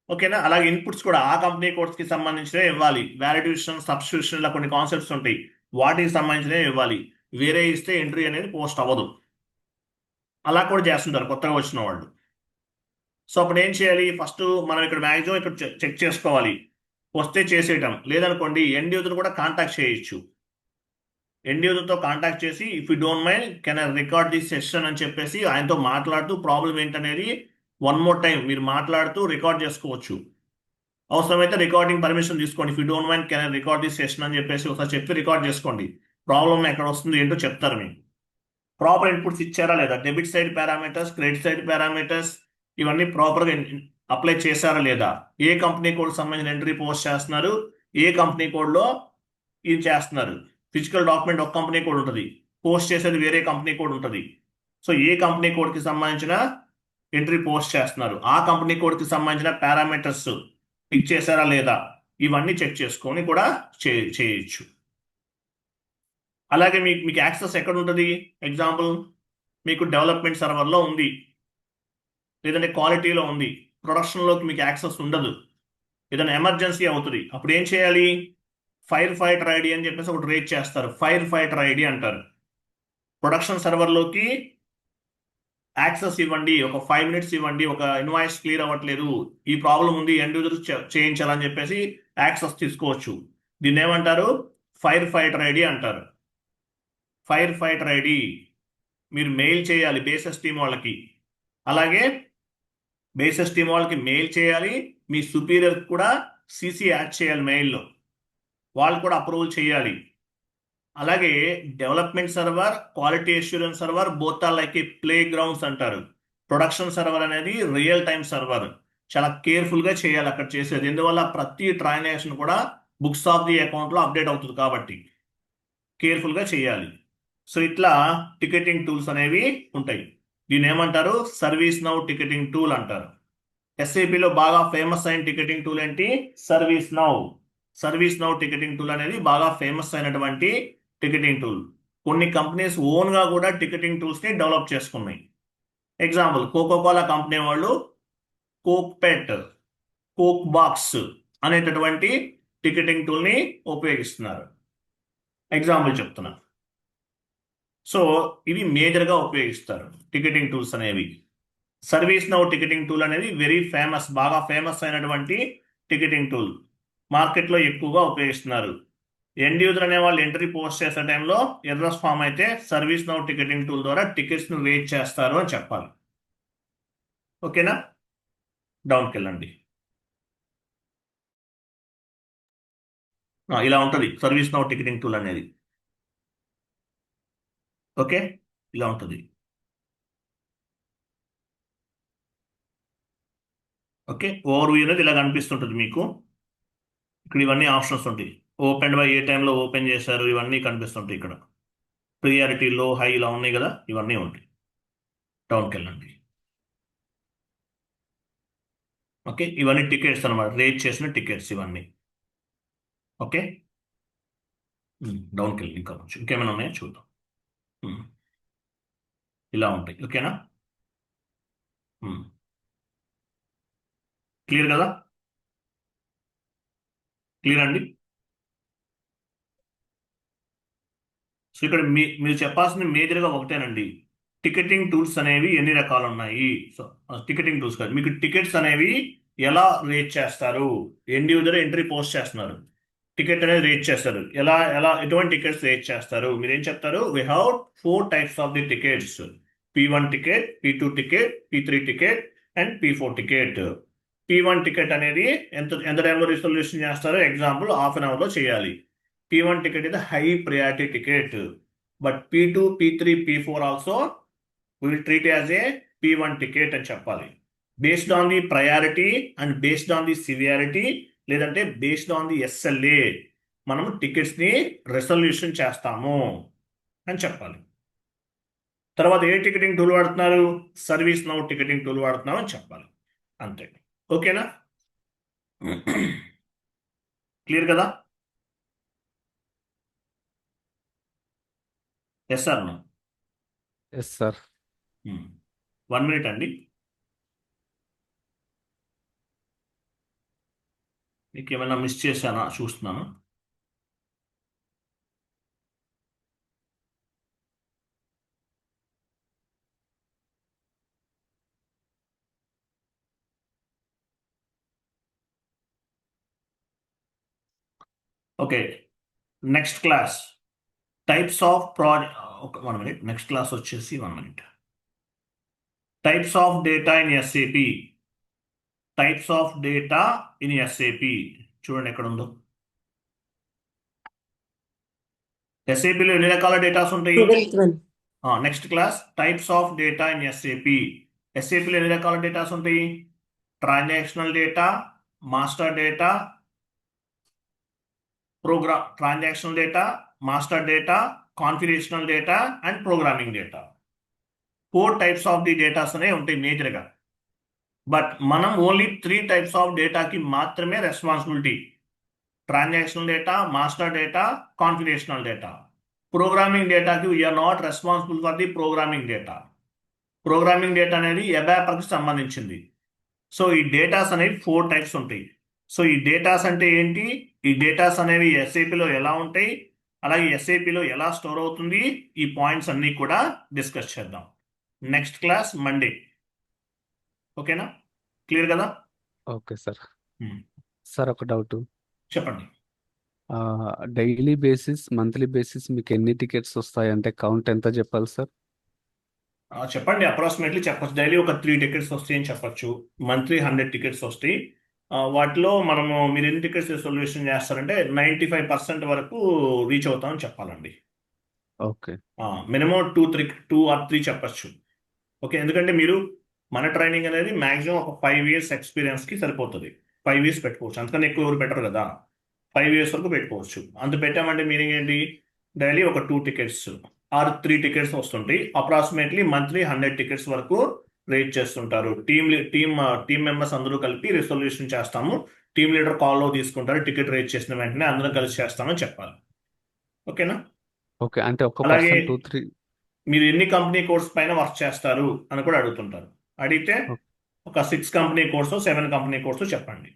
ఓకేనా? అలాగే ఇన్పుట్స్ కూడా ఆ కంపెనీ కోడ్స్కి సంబంధించినవి ఇవ్వాలి. వాలిడేషన్, సబ్స్టిట్యూషన్ ఇలా కొన్ని కాన్సెప్ట్స్ ఉంటాయి, వాటికి సంబంధించినవి ఇవ్వాలి. వేరే ఇస్తే ఎంట్రీ అనేది పోస్ట్ అవ్వదు. అలా కూడా చేస్తుంటారు కొత్తగా వచ్చిన వాళ్ళు. సో అప్పుడు ఏం చేయాలి? ఫస్ట్ మనం ఇక్కడ మ్యాక్సిమం ఇక్కడ చెక్ చేసుకోవాలి, వస్తే చేసేయటం. లేదనుకోండి ఎండ్ యూజర్ కూడా కాంటాక్ట్ చేయొచ్చు. ఎండ్ యూజర్తో కాంటాక్ట్ చేసి if you don't mind can I record this session అని చెప్పేసి ఆయనతో మాట్లాడుతూ ప్రాబ్లం ఏంటనేది వన్ మోర్ టైం మీరు మాట్లాడుతూ రికార్డ్ చేసుకోవచ్చు. అవసరమైతే రికార్డింగ్ పర్మిషన్ తీసుకోండి. If you don't mind can I record this session అని చెప్పేసి ఒకసారి చెప్పి రికార్డ్ చేసుకోండి. ప్రాబ్లం ఎక్కడ వస్తుంది ఏంటో చెప్తారు మీకు. ప్రాపర్ ఇన్పుట్స్ ఇచ్చారా లేదా, debit side parameters, credit side parameters ఇవన్నీ ప్రాపర్గా అప్లై చేశారా లేదా, ఏ కంపెనీ కోడ్ సంబంధించిన ఎంట్రీ పోస్ట్ చేస్తున్నారు, ఏ కంపెనీ కోడ్లో ఇది చేస్తున్నారు. ఫిజికల్ డాక్యుమెంట్ ఒక కంపెనీ కోడ్ ఉంటుంది, పోస్ట్ చేసేది వేరే కంపెనీ కోడ్ ఉంటుంది. సో ఏ కంపెనీ కోడ్కి సంబంధించిన ఎంట్రీ పోస్ట్ చేస్తున్నారు, ఆ కంపెనీ కోడ్కి సంబంధించిన పారామీటర్స్ ఇచ్చేసారా లేదా, ఇవన్నీ చెక్ చేసుకొని కూడా చేయొచ్చు. అలాగే మీకు యాక్సెస్ ఎక్కడ ఉంటుంది? ఎగ్జాంపుల్, మీకు డెవలప్మెంట్ సర్వర్లో ఉంది, లేదంటే క్వాలిటీలో ఉంది, ప్రొడక్షన్లోకి మీకు యాక్సెస్ ఉండదు, ఏదైనా ఎమర్జెన్సీ అవుతుంది. అప్పుడు ఏం చేయాలి? ఫైర్ ఫైటర్ ఐడి అని చెప్పేసి ఒకటి రేట్ చేస్తారు, ఫైర్ ఫైటర్ ఐడి అంటారు. ప్రొడక్షన్ సర్వర్లోకి యాక్సెస్ ఇవ్వండి, ఒక 5 minutes ఇవ్వండి, ఒక ఇన్వాయిస్ క్లియర్ అవ్వట్లేదు, ఈ ప్రాబ్లం ఉంది, ఎండ్ యూజర్ చేయించాలని చెప్పేసి యాక్సెస్ తీసుకోవచ్చు. దీన్ని ఏమంటారు? ఫైర్ ఫైటర్ ఐడి అంటారు. ఫైర్ ఫైటర్ ఐడి మీరు మెయిల్ చేయాలి బేసెస్ టీం వాళ్ళకి. అలాగే బేసెస్ టీం వాళ్ళకి మెయిల్ చేయాలి, మీ సుపీరియర్ కూడా సిసి యాడ్ చేయాలి మెయిల్లో, వాళ్ళు కూడా అప్రూవల్ చేయాలి. అలాగే development server, quality assurance server both are like a play grounds అంటారు. ప్రొడక్షన్ సర్వర్ అనేది రియల్ టైం సర్వర్, చాలా కేర్ఫుల్గా చేయాలి అక్కడ చేసేది. ఎందువల్ల ప్రతి ట్రాన్సాక్షన్ కూడా బుక్స్ ఆఫ్ ది అకౌంట్లో అప్డేట్ అవుతుంది కాబట్టి కేర్ఫుల్గా చేయాలి. సో ఇట్లా టికెటింగ్ టూల్స్ అనేవి ఉంటాయి. దీన్ని ఏమంటారు? సర్వీస్ నౌ టికెటింగ్ టూల్ అంటారు. ఎస్ఏపిలో బాగా ఫేమస్ అయిన టికెటింగ్ టూల్ ఏంటి? Service now. Service now ticketing tool అనేది బాగా ఫేమస్ అయినటువంటి టికెటింగ్ టూల్. కొన్ని కంపెనీస్ ఓన్గా కూడా టికెటింగ్ టూల్స్ని డెవలప్ చేసుకున్నాయి. ఎగ్జాంపుల్, కోకోకోలా కంపెనీ వాళ్ళు కోక్ పెట్, కోక్ బాక్స్ అనేటటువంటి టికెటింగ్ టూల్ని ఉపయోగిస్తున్నారు. ఎగ్జాంపుల్ చెప్తున్నా. సో ఇవి మేజర్గా ఉపయోగిస్తారు టికెటింగ్ టూల్స్ అనేవి. సర్వీస్ నౌ టికెటింగ్ టూల్ అనేది వెరీ ఫేమస్, బాగా ఫేమస్ అయినటువంటి టికెటింగ్ టూల్, మార్కెట్లో ఎక్కువగా ఉపయోగిస్తున్నారు. ఎండ్ యూజర్ అనే వాళ్ళు ఎంట్రీ పోస్ట్ చేసే టైంలో ఎర్రర్స్ ఫామ్ అయితే సర్వీస్ నౌ టికెటింగ్ టూల్ ద్వారా టికెట్స్ను రేట్ చేస్తారు అని చెప్పాలి. ఓకేనా? డౌన్కి వెళ్ళండి. ఇలా ఉంటుంది సర్వీస్ నౌ టికెటింగ్ టూల్ అనేది. ఓకే, ఇలా ఉంటుంది. ఓకే, ఓవర్ వ్యూ అనేది ఇలా కనిపిస్తుంటుంది మీకు. ఇక్కడ ఇవన్నీ ఆప్షన్స్ ఉంటాయి. ఓపెన్ బై ఏ టైంలో ఓపెన్ చేశారు ఇవన్నీ కనిపిస్తుంటాయి ఇక్కడ. ప్రియారిటీ లో, హై ఇలా ఉన్నాయి కదా, ఇవన్నీ ఉంటాయి. డౌన్కి వెళ్ళండి. ఓకే, ఇవన్నీ టికెట్స్ అనమాట, రేట్ చేసిన టికెట్స్ ఇవన్నీ. ఓకే, డౌన్కి వెళ్ళి ఇంకా కొంచెం ఇంకేమైనా ఉన్నాయో చూద్దాం. ఉమ్, ఇలా ఉంటాయి. ఓకేనా? క్లియర్ కదా? క్లియర్ అండి? సో ఇక్కడ మీరు చెప్పాల్సింది మేజర్గా ఒకటేనండి. టికెటింగ్ టూల్స్ అనేవి ఎన్ని రకాలు ఉన్నాయి. సో టికెటింగ్ టూల్స్ కాదు, మీకు టికెట్స్ అనేవి ఎలా రేట్ చేస్తారు. ఎండ్ యూజర్ ఎంట్రీ పోస్ట్ చేస్తున్నారు, టికెట్ అనేది రేట్ చేస్తారు. ఎలా ఎలా ఎటువంటి టికెట్స్ రేట్ చేస్తారు మీరేం చెప్తారు? We have 4 types of the tickets. P1 ticket, P2 ticket, P3 ticket and P4 ticket. P1 ticket అనేది ఎంత ఎంత టైంలో రిజల్యూషన్ చేస్తారో, ఎగ్జాంపుల్ హాఫ్ అన్ అవర్లో చేయాలి. P1 ticket is a high priority ticket, but P2, P3, P4 also we will treat as a P1 ticket అని చెప్పాలి. Based on the priority and based on the severity, లేదంటే బేస్డ్ ఆన్ ది SLA మనం టికెట్స్ని రెసల్యూషన్ చేస్తాము అని చెప్పాలి. తర్వాత ఏ టికెటింగ్ టూల్ వాడుతున్నారు? సర్వీస్ నౌ టికెటింగ్ టూల్ వాడుతున్నాం అని చెప్పాలి. అంతే. ఓకేనా? క్లియర్ కదా? Yes sir. Yes sir. 1 minute అండి. మీకు ఏమైనా మిస్ చేశానా చూస్తున్నాను. Okay, next class types of project. 1 minute. Next class వచ్చేసి 1 minute. Types of data in SAP. Types of data in SAP చూడండి ఎక్కడ ఉందో. ఎస్ఏపిలో ఎన్ని రకాల డేటాస్ ఉంటాయి? Next class types of data in SAP. ఎస్ఏపిలో ఎన్ని రకాల డేటాస్ ఉంటాయి? Transactional data, master data, transactional data, master data, configurational data and programming data. 4 types of the datas అనేవి ఉంటాయి మేజర్గా. బట్ మనం ఓన్లీ 3 టైప్స్ ఆఫ్ డేటాకి మాత్రమే responsibility. Transactional data, master data, configurational data. Programming డేటాకి we're not responsible for the programming data. Programming data అనేది ఎబాపర్కి సంబంధించింది. సో ఈ డేటాస్ అనేవి 4 టైప్స్ ఉంటాయి. సో ఈ డేటాస్ అంటే ఏంటి, ఈ డేటాస్ అనేవి ఎస్ఏపిలో ఎలా ఉంటాయి, అలాగే ఎస్ఏపిలో ఎలా స్టోర్ అవుతుంది, ఈ పాయింట్స్ అన్నీ కూడా డిస్కస్ చేద్దాం నెక్స్ట్ క్లాస్ మండే. ఓకేనా? క్లియర్ కదా? Okay sir. సార్ ఒక డౌట్. చెప్పండి. డైలీ బేసిస్, మంత్లీ బేసిస్ మీకు ఎన్ని టికెట్స్ వస్తాయి అంటే కౌంట్ ఎంత చెప్పాలి సార్? చెప్పండి, అప్రాక్సిమేట్లీ చెప్పచ్చు. డైలీ ఒక 3 టికెట్స్ వస్తాయని చెప్పచ్చు. మంత్లీ 100 టికెట్స్ వస్తాయి. వాటిలో మనము మీరు ఎన్ని టికెట్స్ సొల్యూషన్ చేస్తారంటే 95% వరకు రీచ్ అవుతామని చెప్పాలండి. ఓకే. మినిమం 2 or 3 చెప్పచ్చు. ఓకే, ఎందుకంటే మీరు మన ట్రైనింగ్ అనేది మాక్సిమం ఒక 5 years ఎక్స్పీరియన్స్కి సరిపోతుంది. 5 years పెట్టుకోవచ్చు, అంతకన్నా ఎక్కువ ఎవరు పెట్టరు కదా. 5 years వరకు పెట్టుకోవచ్చు. అంత పెట్టామంటే మీనింగ్ ఏంటి? డైలీ ఒక 2 టికెట్స్ ఆర్ 3 టికెట్స్ వస్తుంటాయి. అప్రాక్సిమేట్లీ మంత్లీ 100 టికెట్స్ వరకు రేట్ చేస్తుంటారు. టీమ్ మెంబర్స్ అందరూ కలిపి రిజల్యూషన్ చేస్తాము. టీమ్ లీడర్ కాల్లో తీసుకుంటారు. టికెట్ రేట్ చేసిన వెంటనే అందరం కలిసి చేస్తామని చెప్పాలి. ఓకేనా? ఓకే, అంటే ఒక అలాగే పర్సన్ 2-3 మీరు ఎన్ని కంపెనీ కోర్స్ పైన వర్క్ చేస్తారు అని కూడా అడుగుతుంటారు. అడిగితే ఒక 6 కంపెనీ కోర్సు, 7 కంపెనీ కోర్సు చెప్పండి.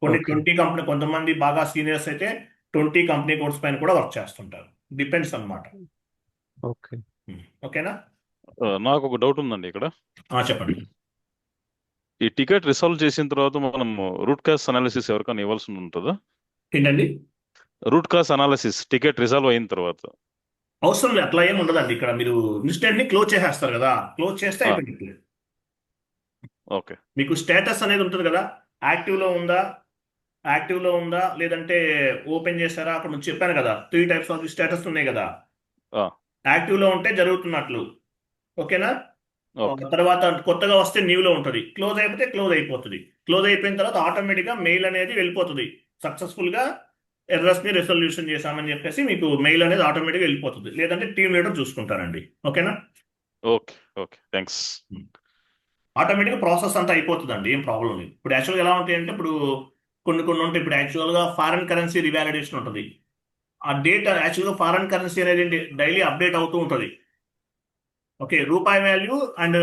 కొన్ని 20 కంపెనీ, కొంతమంది బాగా సీనియర్స్ అయితే 20 కంపెనీ కోర్స్ పైన కూడా వర్క్ చేస్తుంటారు. డిపెండ్స్ అన్నమాట. ఓకే. ఓకేనా? నాకు ఒక డౌట్ ఉందండి ఇక్కడ. చెప్పండి. ఈ టికెట్ రిసాల్వ్ చేసిన తర్వాత మనం రూట్ కాజ్ అనాలిసిస్ ఎవరికైనా ఇవ్వాల్సి ఉంటుందా? ఏంటండి? Root cause analysis ticket resolve అయిన తర్వాత అవసరం లేదు, అట్లా ఏమి ఉండదండి. ఇక్కడ మీరు ఇన్స్టెంట్ని క్లోజ్ చేసేస్తారు కదా, క్లోజ్ చేస్తే అయిపోయింది. ఓకే. మీకు స్టేటస్ అనేది ఉంటుంది కదా, యాక్టివ్లో ఉందా, యాక్టివ్లో ఉందా లేదంటే ఓపెన్ చేశారా అక్కడ నుంచి చెప్పాను కదా 3 టైప్స్ ఆఫ్ స్టేటస్ ఉన్నాయి కదా. ఆ, యాక్టివ్లో ఉంటే జరుగుతున్నట్లు, ఓకేనా. ఓకే తర్వాత కొత్తగా వస్తే న్యూలో ఉంటుంది, క్లోజ్ అయిపోతే క్లోజ్ అయిపోతుంది. క్లోజ్ అయిపోయిన తర్వాత ఆటోమేటిక్గా మెయిల్ అనేది వెళ్ళిపోతుంది. సక్సెస్ఫుల్గా ఎర్రర్స్ని రెసొల్యూషన్ చేశామని చెప్పేసి మీకు మెయిల్ అనేది ఆటోమేటిక్గా వెళ్ళిపోతుంది. లేదంటే టీమ్ లీడర్ చూసుకుంటారండి, ఓకేనా. Okay okay thanks. ఆటోమేటిక్గా ప్రాసెస్ అంతా అయిపోతుందండి, ఏం ప్రాబ్లం లేదు. ఇప్పుడు యాక్చువల్గా ఎలా ఉంటాయి అంటే ఇప్పుడు కొన్ని ఉంటాయి. ఇప్పుడు యాక్చువల్గా ఫారెన్ కరెన్సీ రివాలిడేషన్ ఉంటుంది. ఆ డేటా యాక్చువల్గా ఫారెన్ కరెన్సీ అనేది డైలీ అప్డేట్ అవుతూ ఉంటుంది. ఓకే, రూపాయి value and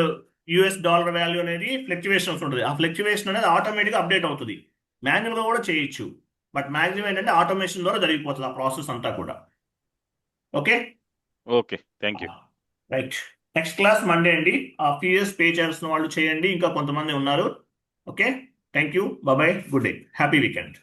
US dollar value అనేది ఫ్లక్చువేషన్స్ ఉంటుంది. ఆ ఫ్లక్చువేషన్ అనేది ఆటోమేటిక్గా అప్డేట్ అవుతుంది. మాన్యువల్గా కూడా చేయొచ్చు, బట్ మ్యాక్సిమం ఏంటంటే ఆటోమేషన్ ద్వారా జరిగిపోతుంది ఆ ప్రాసెస్ అంతా కూడా. Okay okay thank you. Right. Next class Monday అండి. ఆ ఫీజెస్ పే చేయాల్సిన వాళ్ళు చేయండి, ఇంకా కొంతమంది ఉన్నారు. Okay, thank you, bye, good day, happy weekend.